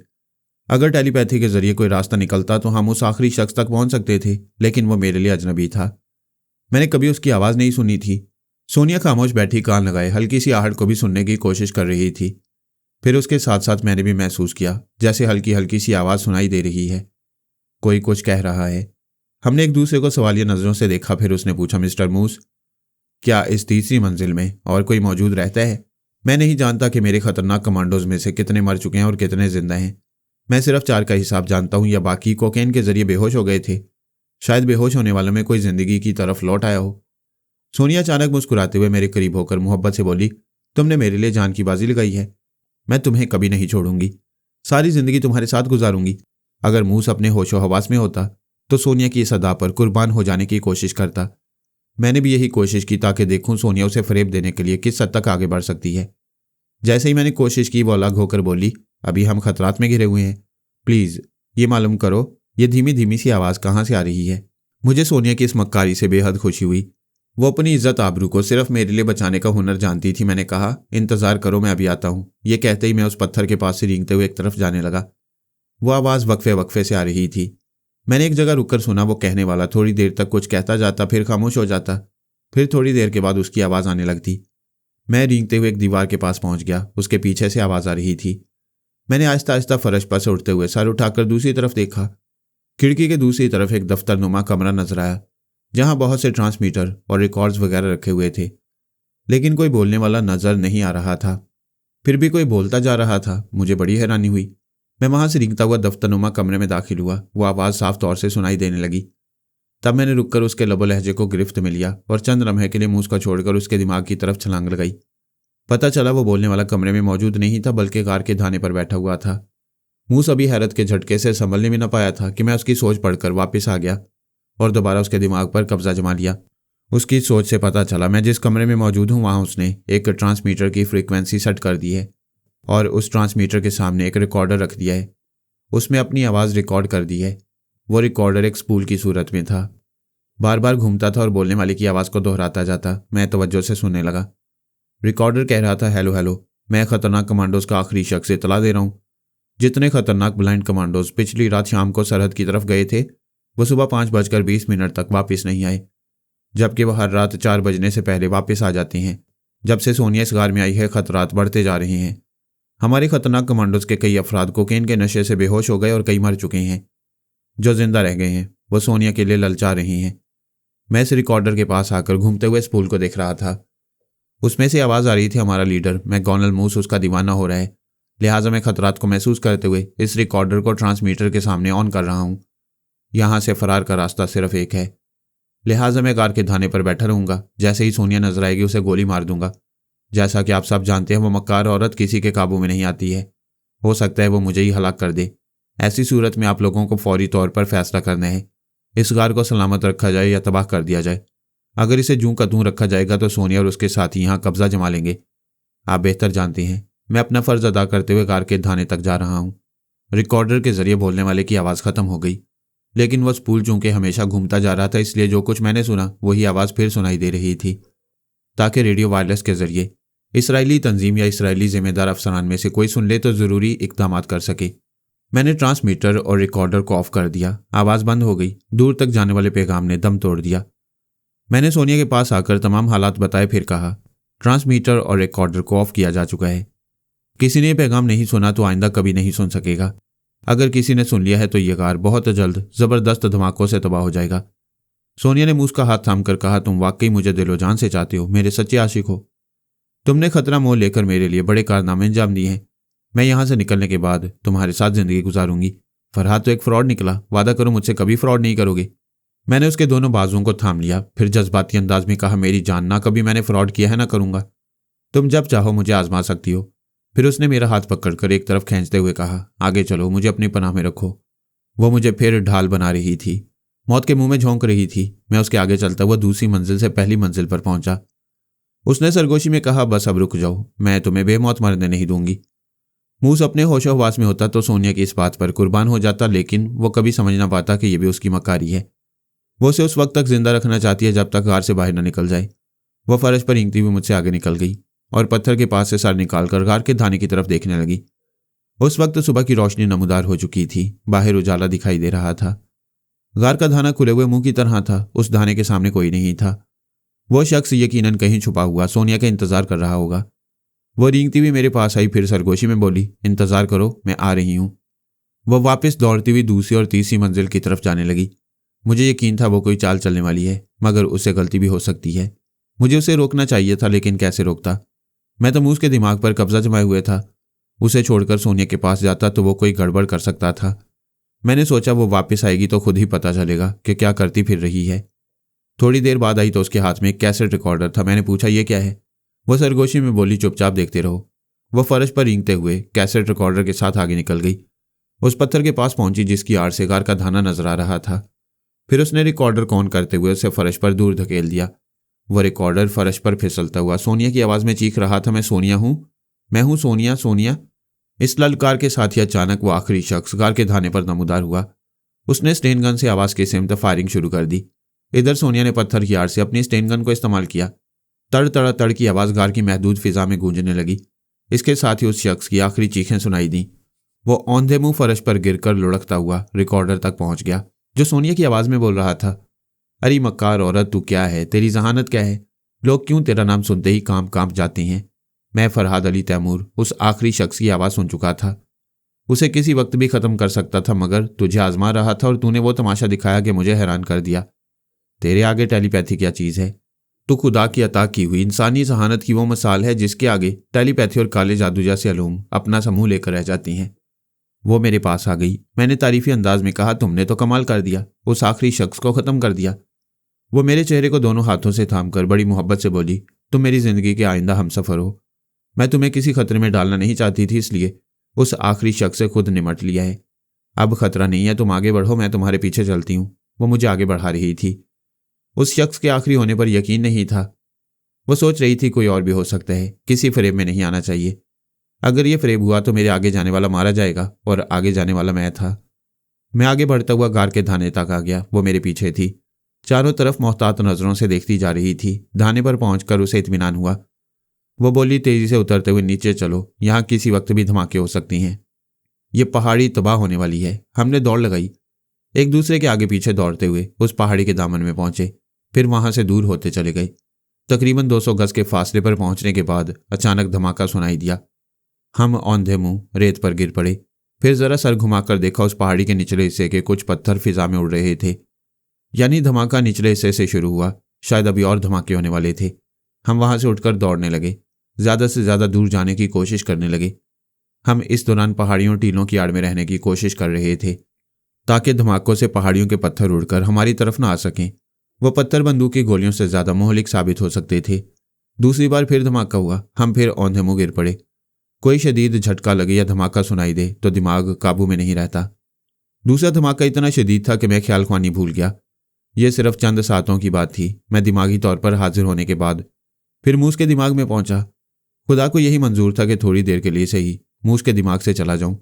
अगर टेलीपैथी के जरिए कोई रास्ता निकलता तो हम उस आखिरी शख्स तक पहुंच सकते थे, लेकिन वो मेरे लिए अजनबी था। मैंने कभी उसकी आवाज नहीं सुनी थी। सोनिया खामोश बैठी, कान लगाए, हल्की सी आहट को भी सुनने की कोशिश कर रही थी। फिर उसके साथ साथ मैंने भी महसूस किया जैसे हल्की हल्की सी आवाज सुनाई दे रही है, कोई कुछ कह रहा है। हमने एक दूसरे को सवालिया नजरों से देखा। फिर उसने पूछा, मिस्टर मूस, क्या इस 3री मंजिल में और कोई मौजूद रहता है? मैं नहीं जानता कि मेरे खतरनाक कमांडोज में से कितने मर चुके हैं और कितने जिंदा हैं। मैं सिर्फ 4 का हिसाब जानता हूं, या बाकी कोकेन के जरिए बेहोश हो गए थे। शायद बेहोश होने वालों में कोई जिंदगी की तरफ लौट आया हो। सोनिया अचानक मुस्कुराते हुए मेरे करीब होकर मोहब्बत से बोली, तुमने मेरे लिए जान की बाजी लगाई है। मैं तुम्हें कभी नहीं छोड़ूंगी, सारी जिंदगी तुम्हारे साथ गुजारूंगी। अगर मूस अपने होशो हवास में होता तो सोनिया की इस अदा पर कुर्बान हो जाने की कोशिश करता। मैंने भी यही कोशिश की ताकि देखूं सोनिया उसे फरेब देने के लिए किस हद तक आगे बढ़ सकती है। जैसे ही मैंने कोशिश की वो अलग होकर बोली, अभी हम खतरात में घिरे हुए हैं, प्लीज ये मालूम करो ये धीमी धीमी सी आवाज कहां से आ रही है। मुझे सोनिया की इस मक्कारी से बेहद खुशी हुई। वो अपनी इज्जत आबरू को सिर्फ मेरे लिए बचाने का हुनर जानती थी। मैंने कहा, इंतजार करो, मैं अभी आता हूं। ये कहते ही मैं उस पत्थर के पास से रेंगते हुए एक तरफ जाने लगा। वो आवाज वक्फे वक्फे से आ रही थी। मैंने एक जगह रुककर सुना। वो कहने वाला थोड़ी देर तक कुछ कहता जाता, फिर खामोश हो जाता, फिर थोड़ी देर के बाद उसकी आवाज आने लगती। मैं रेंगते हुए एक दीवार के पास पहुंच गया। उसके पीछे से आवाज आ रही थी। मैंने आहिस्ता आहिस्ता फर्श पर से उठते हुए सर उठाकर दूसरी तरफ देखा। खिड़की के दूसरी तरफ एक दफ्तरनुमा कमरा नजर आया, जहां बहुत से ट्रांसमीटर और रिकॉर्ड्स वगैरह रखे हुए थे, लेकिन कोई बोलने वाला नजर नहीं आ रहा था। फिर भी कोई बोलता जा रहा था। मुझे बड़ी हैरानी हुई। मैं वहां से रेंगता हुआ दफ्तरनुमा कमरे में दाखिल हुआ। वो आवाज साफ तौर से सुनाई देने लगी। तब मैंने रुककर उसके लबो लहजे को गिरफ्त में लिया और चंद लम्हे के लिए मुंह को छोड़कर उसके दिमाग की तरफ छलांग लगाई। पता चला वो बोलने वाला कमरे में मौजूद नहीं था, बल्कि कार के धाने पर बैठा हुआ था। मूस अभी हैरत के झटके से संभलने भी न पाया था कि मैं उसकी सोच पढ़कर वापस आ गया और दोबारा उसके दिमाग पर कब्जा जमा लिया। उसकी सोच से पता चला मैं जिस कमरे में मौजूद हूं वहां उसने एक ट्रांसमीटर की फ्रीक्वेंसी सेट कर दी है और उस ट्रांसमीटर के सामने एक रिकॉर्डर रख दिया है। उसमें अपनी आवाज़ रिकॉर्ड कर दी है। वो रिकॉर्डर एक स्पूल की सूरत में था, बार बार घूमता था और बोलने वाले की आवाज़ को दोहराता जाता। मैं तवज्जो से सुनने लगा। रिकॉर्डर कह रहा था, हेलो हेलो, मैं खतरनाक कमांडोज का आखिरी शख्स इतला दे रहा हूँ जितने खतरनाक ब्लाइंड कमांडोज पिछली रात शाम को सरहद की तरफ गए थे वो सुबह 5:20 तक वापस नहीं आए, जबकि वह हर रात 4 बजने से पहले वापस आ जाते हैं। जब से सोनिया इस गार में आई है खतरात बढ़ते जा रहे हैं। हमारे खतरनाक कमांडोज के कई अफराद कोकेन के नशे से बेहोश हो गए और कई मर चुके हैं। जो जिंदा रह गए हैं वो सोनिया के लिए ललचा रहे हैं। मैं इस रिकॉर्डर के पास आकर घूमते हुए इस पुल को देख रहा था। उसमें से आवाज़ आ रही थी, हमारा लीडर मैकडॉनल्ड मूस उसका दीवाना हो रहा है। लिहाजा मैं खतरात को महसूस करते हुए इस रिकॉर्डर को ट्रांसमीटर के सामने ऑन कर रहा हूँ। यहाँ से फरार का रास्ता सिर्फ एक है। लिहाजा मैं कार के धाने पर बैठा रहूंगा। जैसे ही सोनिया नजर आएगी उसे गोली मार दूंगा। जैसा कि आप सब जानते हैं वो मक्कार औरत किसी के काबू में नहीं आती है। हो सकता है वो मुझे ही हलाक कर दे। ऐसी सूरत में आप लोगों को फौरी तौर पर फैसला करना है, इस गार को सलामत रखा जाए या तबाह कर दिया जाए। अगर इसे जूं का तूं रखा जाएगा तो सोनिया और उसके साथी यहाँ कब्जा जमा लेंगे। आप बेहतर जानते हैं मैं अपना फर्ज अदा करते हुए कार के धाने तक जा रहा हूँ। रिकॉर्डर के जरिए बोलने वाले की आवाज़ खत्म हो गई, लेकिन वह स्पूल चूंकि हमेशा घूमता जा रहा था इसलिए जो कुछ मैंने सुना वही आवाज़ फिर सुनाई दे रही थी, ताकि रेडियो वायरलेस के जरिए इसराइली तंजीम या इसराइली जिम्मेदार अफसरान में से कोई सुन ले तो ज़रूरी इक़दाम कर सके। मैंने ट्रांसमीटर और रिकॉर्डर को ऑफ कर दिया। आवाज़ बंद हो गई। दूर तक जाने वाले पैगाम ने दम तोड़ दिया। मैंने सोनिया के पास आकर तमाम हालात बताए, फिर कहा ट्रांसमीटर और रिकॉर्डर को ऑफ किया जा चुका है। किसी ने पैगाम नहीं सुना तो आइंदा कभी नहीं सुन सकेगा। अगर किसी ने सुन लिया है तो ये कार बहुत जल्द ज़बरदस्त धमाकों से तबाह हो जाएगा। सोनिया ने मुझ का हाथ थाम कर कहा, तुम वाकई मुझे दिलो जान से चाहते हो, मेरे सच्चे आशिक हो। तुमने खतरा मोल लेकर मेरे लिए बड़े कारनामे अंजाम दिए हैं। मैं यहाँ से निकलने के बाद तुम्हारे साथ जिंदगी गुजारूंगी। फरहाद तो एक फ्रॉड निकला, वादा करो मुझसे कभी फ्रॉड नहीं करोगे। मैंने उसके दोनों बाजुओं को थाम लिया, फिर जज्बाती अंदाज में कहा, मेरी जान, ना कभी मैंने फ्रॉड किया है ना करूंगा। तुम जब चाहो मुझे आजमा सकती हो। फिर उसने मेरा हाथ पकड़कर एक तरफ खींचते हुए कहा, आगे चलो, मुझे अपनी पनाह में रखो। वो मुझे फिर ढाल बना रही थी, मौत के मुंह में झोंक रही थी। मैं उसके आगे चलता हुआ दूसरी मंजिल से पहली मंजिल पर पहुंचा। उसने सरगोशी में कहा, बस अब रुक जाओ, मैं तुम्हें बेमौत मरने नहीं दूंगी। मूस अपने होशोहवास में होता तो सोनिया की इस बात पर कुर्बान हो जाता, लेकिन वो कभी समझ ना पाता कि यह भी उसकी मकारी है। वो उसे उस वक्त तक जिंदा रखना चाहती है जब तक कार से बाहर न निकल जाए। वह फर्श पर हींगती हुई मुझसे आगे निकल गई और पत्थर के पास से सर निकालकर कार के धाने की तरफ देखने लगी। उस वक्त सुबह की रोशनी नमूदार हो चुकी थी। बाहर उजाला दिखाई दे रहा था। गार का धाना खुले हुए मुंह की तरह था। उस धाने के सामने कोई नहीं था। वो शख्स यकीनन कहीं छुपा हुआ सोनिया का इंतजार कर रहा होगा। वो रींगती हुई मेरे पास आई, फिर सरगोशी में बोली, इंतजार करो, मैं आ रही हूँ। वह वापस दौड़ती हुई दूसरी और तीसरी मंजिल की तरफ जाने लगी। मुझे यकीन था वो कोई चाल चलने वाली है, मगर उससे गलती भी हो सकती है। मुझे उसे रोकना चाहिए था, लेकिन कैसे रोकता। मैं तो मूस के दिमाग पर कब्जा जमाए हुए था। उसे छोड़कर सोनिया के पास जाता तो वो कोई गड़बड़ कर सकता था। मैंने सोचा वो वापस आएगी तो खुद ही पता चलेगा कि क्या करती फिर रही है। थोड़ी देर बाद आई तो उसके हाथ में एक कैसेट रिकॉर्डर था। मैंने पूछा, ये क्या है? वो सरगोशी में बोली, चुपचाप देखते रहो। वह फर्श पर रींगते हुए कैसेट रिकॉर्डर के साथ आगे निकल गई। उस पत्थर के पास पहुंची जिसकी आड़ से कार का धाना नजर आ रहा था। फिर उसने रिकॉर्डर को ऑन करते हुए उसे फर्श पर दूर धकेल दिया। वह रिकॉर्डर फर्श पर फिसलता हुआ सोनिया की आवाज में चीख रहा था, मैं सोनिया हूं, मैं हूं सोनिया, सोनिया। इस ललकार के साथ ही अचानक वो आखिरी शख्स कार के धाने पर नमूदार हुआ। उसने स्टेन गन से आवाज के सिमत फायरिंग शुरू कर दी। इधर सोनिया ने पत्थर की आड़ से अपनी स्टेन गन को इस्तेमाल किया। तड़ तड़ तड़ की आवाज गार की महदूद फिजा में गूंजने लगी। इसके साथ ही उस शख्स की आखिरी चीखें सुनाई दी। वो औंधे मुंह फर्श पर गिरकर लुढ़कता हुआ रिकॉर्डर तक पहुंच गया, जो सोनिया की आवाज में बोल रहा था, अरे मक्कार औरत, तू क्या है? तेरी जहानत क्या है? लोग क्यों तेरा नाम सुनते ही कांप जाते हैं? मैं फरहाद अली तैमूर उस आखिरी शख्स की आवाज़ सुन चुका था। उसे किसी वक्त भी ख़त्म कर सकता था, मगर तुझे आजमा रहा था और तूने वो तमाशा दिखाया कि मुझे हैरान कर दिया। तेरे आगे टेलीपैथी क्या चीज़ है? तू खुदा की अता की हुई इंसानी जहानत की वो मिसाल है जिसके आगे टेलीपैथी और काले जादू जैसे अलूम अपना समूह लेकर रह जाती हैं। वो मेरे पास आ गई। मैंने तारीफी अंदाज में कहा, तुमने तो कमाल कर दिया, उस आखिरी शख्स को ख़त्म कर दिया। वो मेरे चेहरे को दोनों हाथों से थामकर बड़ी मोहब्बत से बोली, तुम मेरी ज़िंदगी के आइंदा हमसफ़र हो। मैं तुम्हें किसी खतरे में डालना नहीं चाहती थी, इसलिए उस आखिरी शख्स से खुद निमट लिया है। अब खतरा नहीं है, तुम आगे बढ़ो, मैं तुम्हारे पीछे चलती हूँ। वो मुझे आगे बढ़ा रही थी। उस शख्स के आखिरी होने पर यकीन नहीं था। वो सोच रही थी कोई और भी हो सकता है, किसी फरेब में नहीं आना चाहिए। अगर ये फरेब हुआ तो मेरे आगे जाने वाला मारा जाएगा, और आगे जाने वाला मैं था। मैं आगे बढ़ता हुआ गार के धाने तक आ गया। वो मेरे पीछे थी, चारों तरफ मोहतात नज़रों से देखती जा रही थी। धाने पर पहुंचकर उसे इत्मीनान हुआ। वो बोली, तेजी से उतरते हुए नीचे चलो, यहाँ किसी वक्त भी धमाके हो सकती हैं। ये पहाड़ी तबाह होने वाली है। हमने दौड़ लगाई, एक दूसरे के आगे पीछे दौड़ते हुए उस पहाड़ी के दामन में पहुंचे, फिर वहां से दूर होते चले गए। तकरीबन 200 गज के फासले पर पहुंचने के बाद अचानक धमाका सुनाई दिया। हम औंधे मुंह रेत पर गिर पड़े। फिर जरा सर घुमाकर देखा, उस पहाड़ी के निचले हिस्से के कुछ पत्थर फिजा में उड़ रहे थे। यानी धमाका निचले हिस्से से शुरू हुआ, शायद अभी और धमाके होने वाले थे। हम वहां से उठकर दौड़ने लगे, ज्यादा से ज्यादा दूर जाने की कोशिश करने लगे। हम इस दौरान पहाड़ियों टीलों की आड़ में रहने की कोशिश कर रहे थे ताकि धमाकों से पहाड़ियों के पत्थर उड़कर हमारी तरफ न आ सकें। वो पत्थर बंदूक की गोलियों से ज्यादा मोहलिक साबित हो सकते थे। दूसरी बार फिर धमाका हुआ, हम फिर औंधे मुंह गिर पड़े। कोई शदीद झटका लगे या धमाका सुनाई दे तो दिमाग काबू में नहीं रहता। दूसरा धमाका इतना शदीद था कि मैं ख्याल ख्वानी भूल गया। यह सिर्फ चंद सातों की बात थी। मैं दिमागी तौर पर हाजिर होने के बाद फिर मूस के दिमाग में पहुंचा। खुदा को यही मंजूर था कि थोड़ी देर के लिए सही मूस के दिमाग से चला जाऊं,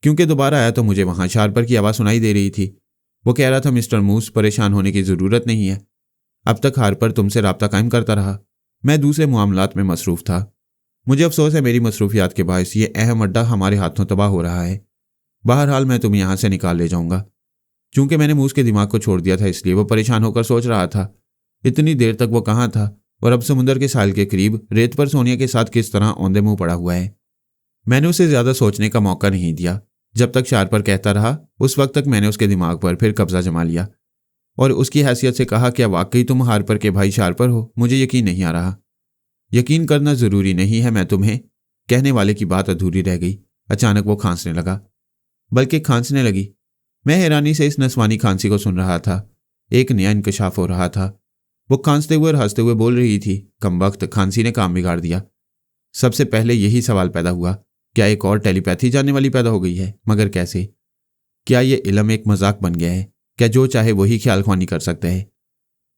क्योंकि दोबारा आया तो मुझे वहां शार्पर की आवाज़ सुनाई दे रही थी। वो कह रहा था, मिस्टर मूस, परेशान होने की ज़रूरत नहीं है। अब तक हार्पर तुमसे राब्ता कायम करता रहा। मैं दूसरे मामलात में मसरूफ़ था। मुझे अफसोस है मेरी मसरूफियात के बायस ये अहम अड्डा हमारे हाथों तबाह हो रहा है। बहरहाल मैं तुम्हें यहाँ से निकाल ले जाऊँगा। चूंकि मैंने मूस के दिमाग को छोड़ दिया था, इसलिए वो परेशान होकर सोच रहा था इतनी देर तक वो कहाँ था और अब समुंदर के साहिल के करीब रेत पर सोनिया के साथ किस तरह औंधे मुंह पड़ा हुआ है। मैंने उसे ज़्यादा सोचने का मौका नहीं दिया। जब तक शार्पर कहता रहा, उस वक्त तक मैंने उसके दिमाग पर फिर कब्जा जमा लिया और उसकी हैसियत से कहा, क्या वाकई तुम हार्पर के भाई शार्पर हो? मुझे यकीन नहीं आ रहा। यकीन करना ज़रूरी नहीं है, मैं तुम्हें। कहने वाले की बात अधूरी रह गई। अचानक वो खांसने लगा, बल्कि खांसने लगी। मैं हैरानी से इस नस्वानी खांसी को सुन रहा था। एक नया इंकशाफ हो रहा था। वो खांसते हुए और हंसते हुए बोल रही थी, कमबख्त, खांसी ने काम बिगाड़ दिया। सबसे पहले यही सवाल पैदा हुआ, क्या एक और टेलीपैथी जानने वाली पैदा हो गई है? मगर कैसे? क्या ये इल्म एक मजाक बन गया है? क्या जो चाहे वही ख्याल ख्वानी कर सकता है?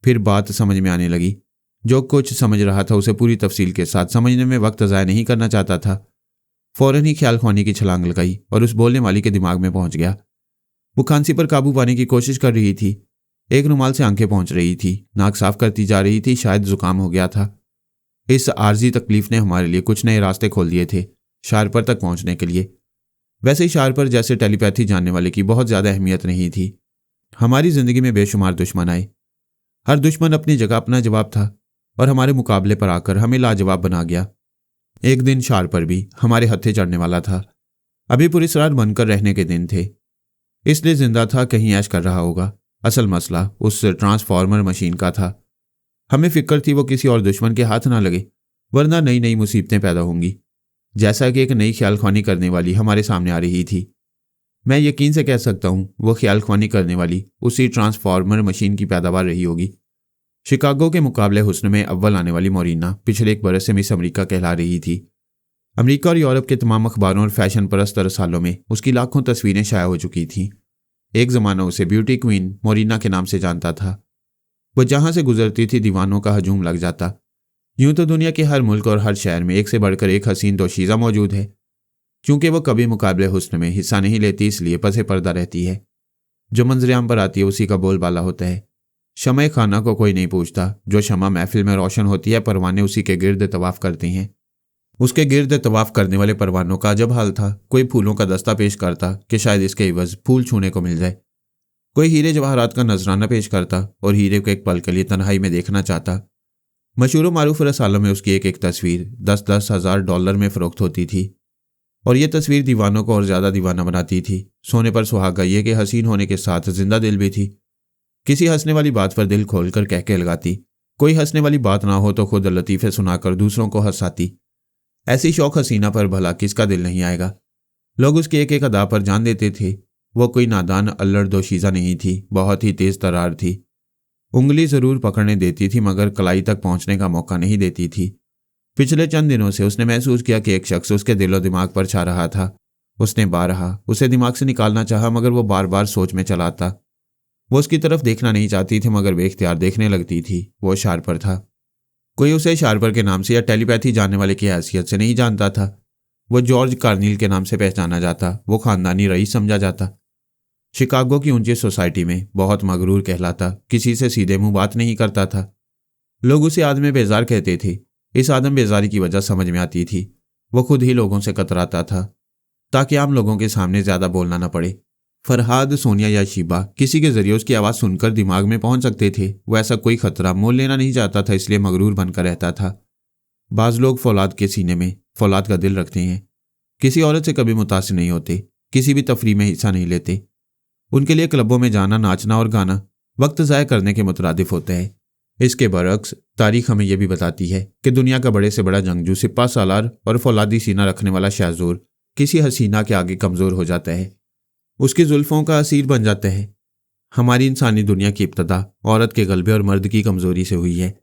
फिर बात समझ में आने लगी। जो कुछ समझ रहा था उसे पूरी तफसील के साथ समझने में वक्त ज़ाया नहीं करना चाहता था। फौरन ही ख्याल ख्वानी की छलांग लगाई और उस बोलने वाली के दिमाग में पहुंच गया। वो खांसी पर काबू पाने की कोशिश कर रही थी। एक रुमाल से आंखें पहुंच रही थी, नाक साफ करती जा रही थी। शायद जुकाम हो गया था। इस आर्जी तकलीफ ने हमारे लिए कुछ नए रास्ते खोल दिए थे शार्पर तक पहुंचने के लिए। वैसे ही शार्पर जैसे टेलीपैथी जानने वाले की बहुत ज़्यादा अहमियत नहीं थी। हमारी ज़िंदगी में बेशुमार दुश्मन आए। हर दुश्मन अपनी जगह अपना जवाब था और हमारे मुकाबले पर आकर हमें लाजवाब बना गया। एक दिन शार्पर भी हमारे हत्थे चढ़ने वाला था। अभी पुरस्कार बनकर रहने के दिन थे, इसलिए जिंदा था, कहीं ऐश कर रहा होगा। असल मसला उस ट्रांसफॉर्मर मशीन का था। हमें फिक्र थी वो किसी और दुश्मन के हाथ ना लगे, वरना नई नई मुसीबतें पैदा होंगी। जैसा कि एक नई ख्याल ख्वानी करने वाली हमारे सामने आ रही थी। मैं यकीन से कह सकता हूँ वो ख्याल ख्वानी करने वाली उसी ट्रांसफॉर्मर मशीन की पैदावार रही होगी। शिकागो के मुकाबले हुस्न में अव्वल आने वाली मोरिना पिछले एक बरस से मिस अमेरिका कहला रही थी। अमेरिका और यूरोप के तमाम अखबारों और फैशन परस्त रसालों में उसकी लाखों तस्वीरें शाया हो चुकी थीं। एक ज़माना उसे ब्यूटी क्वीन मोरिना के नाम से जानता था। वह जहां से गुजरती थी दीवानों का हजूम लग जाता। यूं तो दुनिया के हर मुल्क और हर शहर में एक से बढ़कर एक हसीन दोशीज़ा मौजूद है। चूंकि वह कभी मुकाबले हुस्न में हिस्सा नहीं लेती, इसलिए पसे पर्दा रहती है। जो मंजरेआम पर आती है उसी का बोलबाला होता है। शमए खाना को कोई नहीं पूछता। जो शमा महफिल में रोशन होती है, परवाने उसी के गिर्द तवाफ करते हैं। उसके गिर्द तवाफ करने वाले परवानों का जब हाल था, कोई फूलों का दस्ता पेश करता कि शायद इसके इवज फूल छूने को मिल जाए। कोई हीरे जवाहरात का नजराना पेश करता और हीरे को एक पल के लिए तन्हाई में देखना चाहता। मशहूर मारूफ रसालों में उसकी एक एक तस्वीर 10-10 हज़ार डॉलर में फरोख्त होती थी और ये तस्वीर दीवानों को और ज़्यादा दीवाना बनाती थी। सोने पर सुहागा ये कि हसीन होने के साथ जिंदा दिल भी थी। किसी हंसने वाली बात पर दिल खोलकर कहके लगाती। कोई हंसने वाली बात ना हो तो खुद लतीफ़े सुनाकर दूसरों को हंसाती। ऐसी शौक हसीना पर भला किसका दिल नहीं आएगा। लोग उसकी एक एक अदा पर जान देते थे। वो कोई नादान अल्लड़ दोशीज़ा नहीं थी, बहुत ही तेज़ तरार थी। उंगली ज़रूर पकड़ने देती थी मगर कलाई तक पहुंचने का मौका नहीं देती थी। पिछले चंद दिनों से उसने महसूस किया कि एक शख्स उसके दिलो दिमाग पर छा रहा था। उसने बारहा उसे दिमाग से निकालना चाहा मगर वो बार बार सोच में चला आता। वो उसकी तरफ देखना नहीं चाहती थी मगर बेख्तियार देखने लगती थी। वो शार्पर था। कोई उसे शार्पर के नाम से या टेलीपैथी जानने वाले की हैसियत से नहीं जानता था। वो जॉर्ज कार्नील के नाम से पहचाना जाता। वो खानदानी रईस समझा जाता। शिकागो की ऊंची सोसाइटी में बहुत मगरूर कहलाता। किसी से सीधे मुंह बात नहीं करता था। लोग उसे आदम बेजार कहते थे। इस आदम बेजारी की वजह समझ में आती थी। वो खुद ही लोगों से कतराता था। ताकि आम लोगों के सामने ज्यादा बोलना न पड़े। फरहाद, सोनिया या शीबा किसी के जरिए उसकी आवाज़ सुनकर दिमाग में पहुंच सकते थे। वो ऐसा कोई खतरा मोल लेना नहीं चाहता था, इसलिए मगरूर बनकर रहता था। बाज लोग फौलाद के सीने में फौलाद का दिल रखते हैं, किसी औरत से कभी मुतासिर नहीं होते, किसी भी तफरीह में हिस्सा नहीं लेते। उनके लिए क्लबों में जाना, नाचना और गाना वक्त ज़ाय करने के मुतरादिफ होता है। इसके बरक्स तारीख हमें यह भी बताती है कि दुनिया का बड़े से बड़ा जंगजू, सिपा सालार और फौलादी सीना रखने वाला शाहजोर किसी हसीना के आगे कमज़ोर हो जाता है, उसकी जुल्फ़ों का असीर बन जाता है। हमारी इंसानी दुनिया की इब्तदा औरत के गलबे और मर्द की कमज़ोरी से हुई है।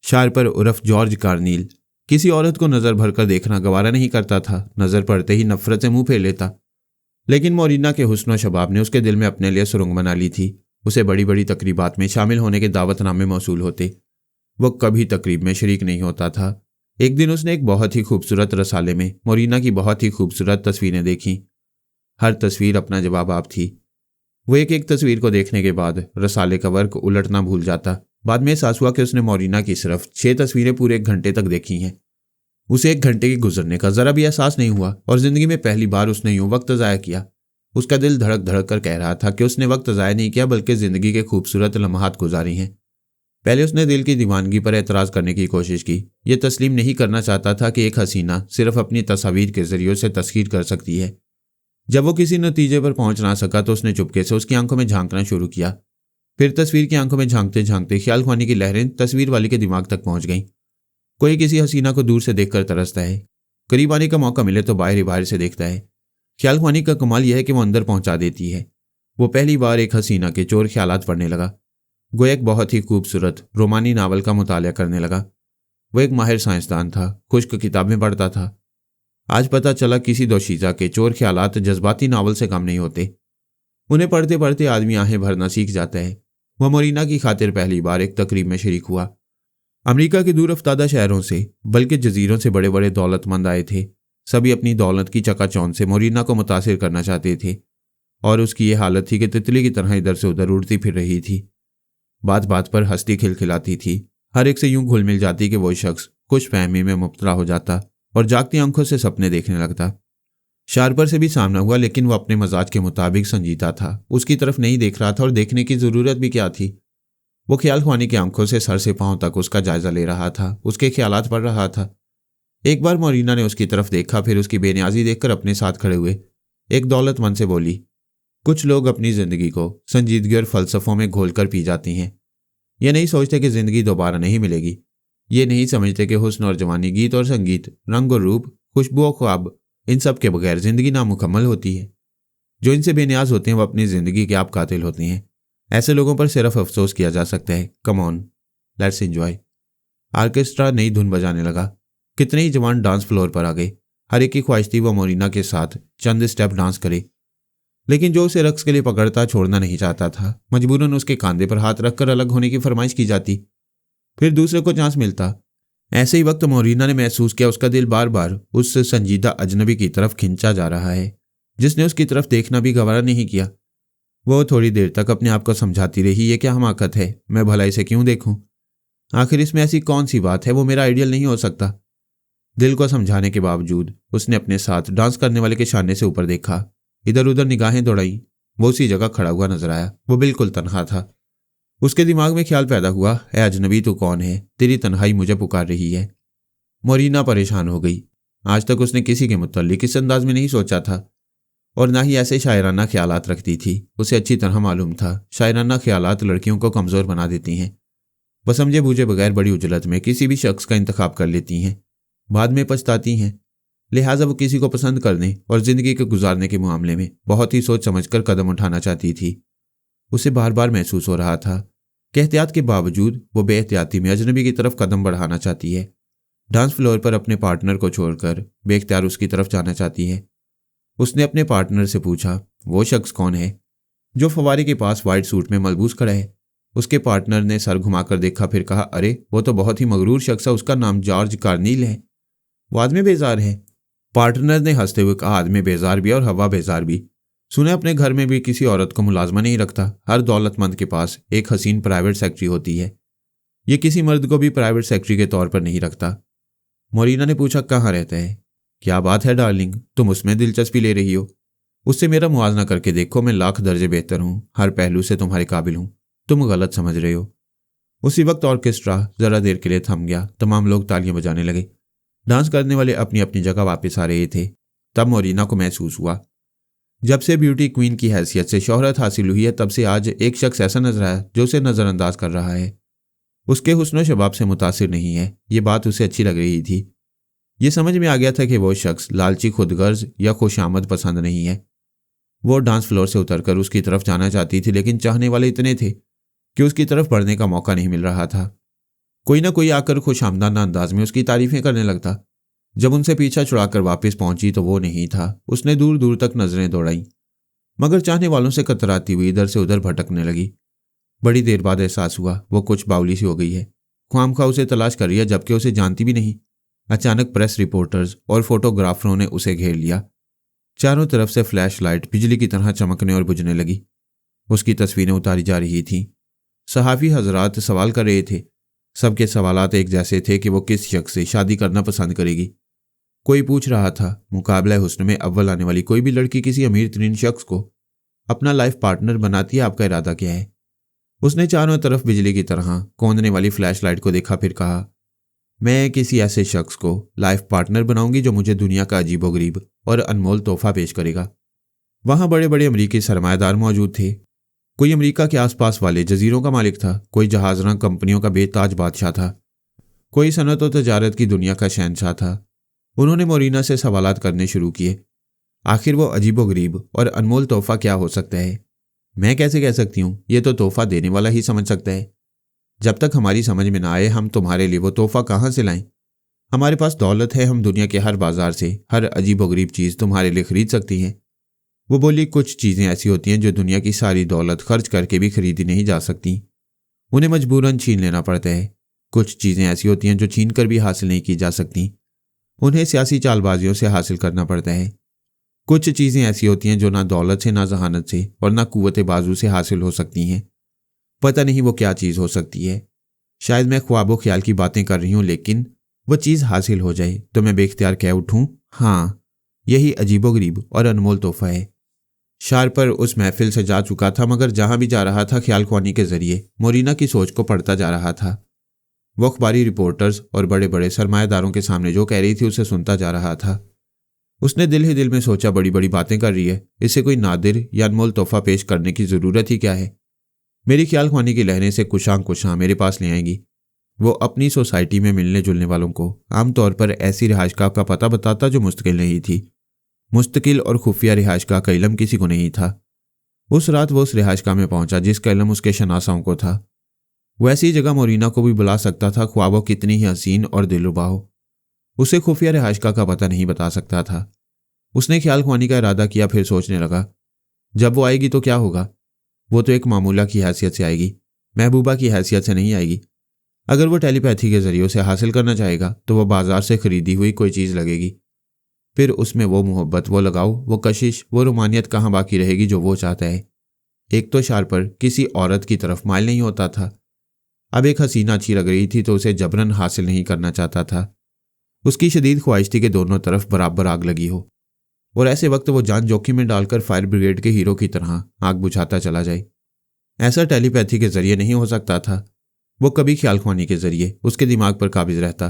शायर पर उर्फ जॉर्ज कार्नील किसी औरत को नज़र भरकर देखना गवारा नहीं करता था, नज़र पड़ते ही नफरत से मुंह फेर लेता। लेकिन मोरिना के हुस्न और शबाब ने उसके दिल में अपने लिए सुरंग बना ली थी। उसे बड़ी बड़ी तकरीबात में शामिल होने के दावतनामे मौसूल होते, वो कभी तकरीब में शरीक नहीं होता था। एक दिन उसने एक बहुत ही खूबसूरत रसाले में मोरिना की बहुत ही खूबसूरत तस्वीरें देखीं। हर तस्वीर अपना जवाब आप थी। वो एक एक तस्वीर को देखने के बाद रसाले का वर्क उलटना भूल जाता। बाद में एहसास हुआ कि उसने मोरिना की सिर्फ 6 तस्वीरें पूरे 1 घंटे तक देखी हैं। उसे 1 घंटे के गुजरने का जरा भी एहसास नहीं हुआ और जिंदगी में पहली बार उसने यूं वक्त ज़ाया किया। उसका दिल धड़क धड़क कर कह रहा था कि उसने वक्त ज़ाया नहीं किया, बल्कि जिंदगी के खूबसूरत लम्हात गुजारी हैं। पहले उसने दिल की दीवानगी पर एतराज़ करने की कोशिश की। यह तस्लीम नहीं करना चाहता था कि एक हसीना सिर्फ अपनी तस्वीर के जरिए से तस्खीर कर सकती है। जब वो किसी नतीजे पर पहुंच ना सका तो उसने चुपके से उसकी आंखों में झांकना शुरू किया। फिर तस्वीर की आंखों में झांकते झांकते ख्याल ख्वानी की लहरें तस्वीर वाले के दिमाग तक पहुंच गईं। कोई किसी हसीना को दूर से देखकर तरसता है, करीब आने का मौका मिले तो बाहर ही बाहर से देखता है। ख्याल ख्वानी का कमाल यह है कि वो अंदर पहुंचा देती है। वो पहली बार एक हसीना के चोर ख्यालात पढ़ने लगा। वो एक बहुत ही खूबसूरत रोमानी नावल का मुतालिया करने लगा। वो एक माहिर साइंसदान था, खुश्क किताबें पढ़ता था। आज पता चला किसी दोशीज़ा के चोर ख्यालात जज्बाती नावल से कम नहीं होते। उन्हें पढ़ते पढ़ते आदमी आहें भरना सीख जाता है। वह मोरिना की खातिर पहली बार एक तकरीब में शरीक हुआ। अमेरिका के दूर अफ्तादा शहरों से, बल्कि जजीरों से बड़े बड़े दौलतमंद आए थे। सभी अपनी दौलत की चकाचौंध से मोरिना को मुतासिर करना चाहते थे और उसकी ये हालत थी कि तितली की तरह इधर से उधर उड़ती फिर रही थी। बात बात पर हंसती खिलखिलाती थी, हर एक से यूं घुल मिल जाती कि वो शख्स कुछ फहमी में मुब्तला हो जाता और जागती आंखों से सपने देखने लगता। शारपर से भी सामना हुआ, लेकिन वो अपने मजाज के मुताबिक संजीदा था। उसकी तरफ नहीं देख रहा था और देखने की जरूरत भी क्या थी। वो ख्याल ख्वानी की आंखों से सर से पांव तक उसका जायजा ले रहा था, उसके ख्यालात पढ़ रहा था। एक बार मोरिना ने उसकी तरफ देखा, फिर उसकी बेनियाजी देखकर अपने साथ खड़े हुए एक दौलतमंद से बोली, कुछ लोग अपनी जिंदगी को संजीदगी और फलसफों में घोलकर पी जाती हैं। ये नहीं सोचते कि जिंदगी दोबारा नहीं मिलेगी। ये नहीं समझते कि हुस्न और जवानी, गीत और संगीत, रंग और रूप, खुशबू और ख्वाब, इन सब के बगैर जिंदगी नामुकम्मल होती है। जो इनसे बेनियाज होते हैं वो अपनी जिंदगी के आप कातिल होते हैं। ऐसे लोगों पर सिर्फ अफसोस किया जा सकता है। Come on, let's enjoy. Orchestra नई धुन बजाने लगा। कितने ही जवान डांस फ्लोर पर आ गए। हर एक की ख्वाहिश थी वो मोरिना के साथ चंद स्टेप डांस करे, लेकिन जो उसे रक्स के लिए पकड़ता छोड़ना नहीं चाहता था। मजबूरन उसके कांधे पर हाथ रखकर अलग होने की फरमाइश की जाती, फिर दूसरे को चांस मिलता। ऐसे ही वक्त मोरिना ने महसूस किया उसका दिल बार बार उस संजीदा अजनबी की तरफ खिंचा जा रहा है, जिसने उसकी तरफ देखना भी गवारा नहीं किया। वो थोड़ी देर तक अपने आप को समझाती रही, ये क्या हमाकत है, मैं भला इसे क्यों देखूं? आखिर इसमें ऐसी कौन सी बात है, वो मेरा आइडियल नहीं हो सकता। दिल को समझाने के बावजूद उसने अपने साथ डांस करने वाले के शाने से ऊपर देखा, इधर उधर निगाहें दौड़ाई। वो उसी जगह खड़ा हुआ नजर आया। वो बिल्कुल तन्हा था। उसके दिमाग में ख्याल पैदा हुआ, ए अजनबी तू कौन है, तेरी तन्हाई मुझे पुकार रही है। मोरिना परेशान हो गई। आज तक उसने किसी के मुतल्लिक इस अंदाज में नहीं सोचा था और ना ही ऐसे शायराना ख्यालात रखती थी। उसे अच्छी तरह मालूम था शायराना ख्यालात लड़कियों को कमज़ोर बना देती हैं। वह समझे बूझे बगैर बड़ी उजलत में किसी भी शख्स का इंतखाब कर लेती हैं, बाद में पछताती हैं। लिहाजा वो किसी को पसंद करने और ज़िंदगी को गुजारने के मामले में बहुत ही सोच समझकर कदम उठाना चाहती थी। उसे बार बार महसूस हो रहा था कि एहतियात के बावजूद वो बेएहतियाती में अजनबी की तरफ कदम बढ़ाना चाहती है। डांस फ्लोर पर अपने पार्टनर को छोड़कर बेख्तियार उसकी तरफ जाना चाहती है। उसने अपने पार्टनर से पूछा, वो शख्स कौन है जो फवारे के पास वाइट सूट में मलबूस खड़ा है? उसके पार्टनर ने सर घुमाकर देखा, फिर कहा, अरे वो तो बहुत ही मगरूर शख्स है, उसका नाम जॉर्ज कार्नील है। वो आदमी बेजार है। पार्टनर ने हंसते हुए कहा, आदमी बेजार भी और हवा बेजार भी। सुने अपने घर में भी किसी औरत को मुलाजमा नहीं रखता। हर दौलतमंद के पास एक हसीन प्राइवेट सेक्रेटरी होती है। ये किसी मर्द को भी प्राइवेट सेक्रेटरी के तौर पर नहीं रखता। मोरिना ने पूछा, कहाँ रहता है? क्या बात है डार्लिंग, तुम उसमें दिलचस्पी ले रही हो? उससे मेरा मुआवजा करके देखो, मैं लाख दर्जे बेहतर हूँ, हर पहलू से तुम्हारे काबिल हूँ। तुम गलत समझ रहे हो। उसी वक्त ऑर्केस्ट्रा जरा देर के लिए थम गया। तमाम लोग तालियां बजाने लगे। डांस करने वाले अपनी अपनी जगह वापस आ रहे थे। तब मोरिना को महसूस हुआ, जब से ब्यूटी क्वीन की हैसियत से शोहरत हासिल हुई है, तब से आज एक शख्स ऐसा नजर आया जो उसे नजरअंदाज कर रहा है। उसके हुस्न शबाब से मुतासिर नहीं है। ये बात उसे अच्छी लग रही थी। ये समझ में आ गया था कि वो शख्स लालची, खुदगर्ज या खुशामद पसंद नहीं है। वो डांस फ्लोर से उतरकर उसकी तरफ जाना चाहती थी, लेकिन चाहने वाले इतने थे कि उसकी तरफ बढ़ने का मौका नहीं मिल रहा था। कोई ना कोई आकर खुशामदाना अंदाज में उसकी तारीफें करने लगता। जब उनसे पीछा छुड़ाकर वापस पहुंची तो वो नहीं था। उसने दूर दूर तक नजरें दौड़ाई, मगर चाहने वालों से कतराती हुई इधर से उधर भटकने लगी। बड़ी देर बाद एहसास हुआ वो कुछ बावली सी हो गई है। ख्वामखा उसे तलाश कर रही है, जबकि उसे जानती भी नहीं। अचानक प्रेस रिपोर्टर्स और फोटोग्राफरों ने उसे घेर लिया। चारों तरफ से फ्लैश लाइट बिजली की तरह चमकने और बुझने लगी। उसकी तस्वीरें उतारी जा रही थीं। सहाफ़ी हजरात सवाल कर रहे थे। सबके सवालात एक जैसे थे कि वो किस शख्स से शादी करना पसंद करेगी। कोई पूछ रहा था, मुकाबला हुस्न में अव्वल आने वाली कोई भी लड़की किसी अमीर तरीन शख्स को अपना लाइफ पार्टनर बनाती है, आपका इरादा क्या है? उसने चारों तरफ बिजली की तरह कौंधने वाली फ्लैश लाइट को देखा, फिर कहा, मैं किसी ऐसे शख्स को लाइफ पार्टनर बनाऊंगी जो मुझे दुनिया का अजीबोगरीब और अनमोल तोहफा पेश करेगा। वहां बड़े बड़े अमरीकी सरमायादार मौजूद थे। कोई अमरीका के आसपास वाले जजीरों का मालिक था, कोई जहाजरां कंपनियों का बेताज बादशाह था, कोई सनत और तजारत की दुनिया का शहंशाह था। उन्होंने मोरिना से सवालात करने शुरू किए। आखिर वो अजीबोगरीब और अनमोल तोहफा क्या हो सकता है? मैं कैसे कह सकती हूँ? ये तो तोहफा देने वाला ही समझ सकता है। जब तक हमारी समझ में ना आए हम तुम्हारे लिए वो तोहफा कहाँ से लाएं? हमारे पास दौलत है, हम दुनिया के हर बाजार से हर अजीबोगरीब चीज़ तुम्हारे लिए खरीद सकती हैं। वो बोली, कुछ चीज़ें ऐसी होती हैं जो दुनिया की सारी दौलत खर्च करके भी खरीदी नहीं जा सकती, उन्हें मजबूरन छीन लेना पड़ता है। कुछ चीज़ें ऐसी होती हैं जो छीन कर भी हासिल नहीं की जा सकती, उन्हें सियासी चालबाजियों से हासिल करना पड़ता है। कुछ चीज़ें ऐसी होती हैं जो ना दौलत से, ना जहानत से और ना कुव्वत बाजू से हासिल हो सकती हैं। पता नहीं वो क्या चीज़ हो सकती है। शायद मैं ख्वाबो ख्याल की बातें कर रही हूँ, लेकिन वो चीज़ हासिल हो जाए तो मैं बेख्तियार कह उठूँ, हाँ, यही अजीबोगरीब और अनमोल तोहफा है। शार पर उस महफिल से जा चुका था, मगर जहां भी जा रहा था ख्याल ख्वानी के जरिए मोरिना की सोच को पढ़ता जा रहा था। वो अखबारी रिपोर्टर्स और बड़े बड़े सरमायादारों के सामने जो कह रही थी उसे सुनता जा रहा था। उसने दिल ही दिल में सोचा, बड़ी बड़ी बातें कर रही है, इसे कोई नादिर या अनमोल तोहफा पेश करने की ज़रूरत ही क्या है? मेरी ख्याल ख्वानी की लहरें से कुशां मेरे पास ले आएंगी। वो अपनी सोसाइटी में मिलने जुलने वालों को आमतौर पर ऐसी रिहाइशगाह का पता बताता जो मुस्तकिल नहीं थी। मुस्तकिल और खुफिया रिहाइशगाह का इल्म किसी को नहीं था। उस रात वो उस रिहाइशगाह में पहुंचा जिसका इल्म उसके शनासाओं को था। वैसी जगह मोरिना को भी बुला सकता था, ख्वाह वो कितनी ही हसीन और दिलरुबा हो। उसे खुफिया रिहाइशगाह का पता नहीं बता सकता था। उसने ख्याल ख्वानी का इरादा किया, फिर सोचने लगा, जब वो आएगी तो क्या होगा? वो तो एक मामूला की हैसियत से आएगी, महबूबा की हैसियत से नहीं आएगी। अगर वो टेलीपैथी के जरिए उसे हासिल करना चाहेगा तो वह बाजार से खरीदी हुई कोई चीज़ लगेगी। फिर उसमें वो मोहब्बत, वो लगाव, वो कशिश, वो रोमानियत कहाँ बाकी रहेगी जो वो चाहता है। एक तो शार पर किसी औरत की तरफ माइल नहीं होता था। अब एक हसीना अच्छी लग रही थी तो उसे जबरन हासिल नहीं करना चाहता था। उसकी शदीद ख्वाहिश थी कि दोनों तरफ बराबर आग लगी हो और ऐसे वक्त वो जान जोखिम में डालकर फायर ब्रिगेड के हीरो की तरह आग बुझाता चला जाए। ऐसा टेलीपैथी के जरिए नहीं हो सकता था। वो कभी ख्याल ख्वानी के जरिए उसके दिमाग पर काबिज रहता,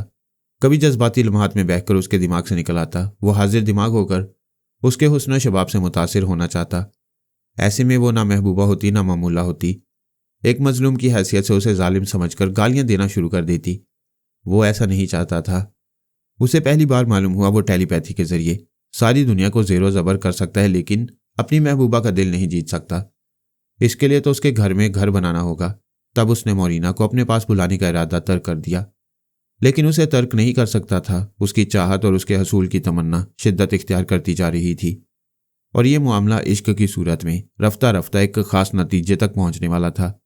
कभी जज्बाती लम्हात में बहकर उसके दिमाग से निकल आता। वो हाजिर दिमाग होकर उसके हुस्न शबाब से मुतासिर होना चाहता। ऐसे में वो ना महबूबा होती ना मामूला होती। एक मजलूम की हैसियत से उसे जालिम समझकर गालियां देना शुरू कर देती। वो ऐसा नहीं चाहता था। उसे पहली बार मालूम हुआ वो टेलीपैथी के जरिए सारी दुनिया को ज़ेरो ज़बर कर सकता है, लेकिन अपनी महबूबा का दिल नहीं जीत सकता। इसके लिए तो उसके घर में घर बनाना होगा। तब उसने मोरिना को अपने पास बुलाने का इरादा तर्क कर दिया, लेकिन उसे तर्क नहीं कर सकता था। उसकी चाहत और उसके हसूल की तमन्ना शिद्दत इख्तियार करती जा रही थी और ये मामला इश्क की सूरत में रफ्ता रफ्ता एक खास नतीजे तक पहुंचने वाला था।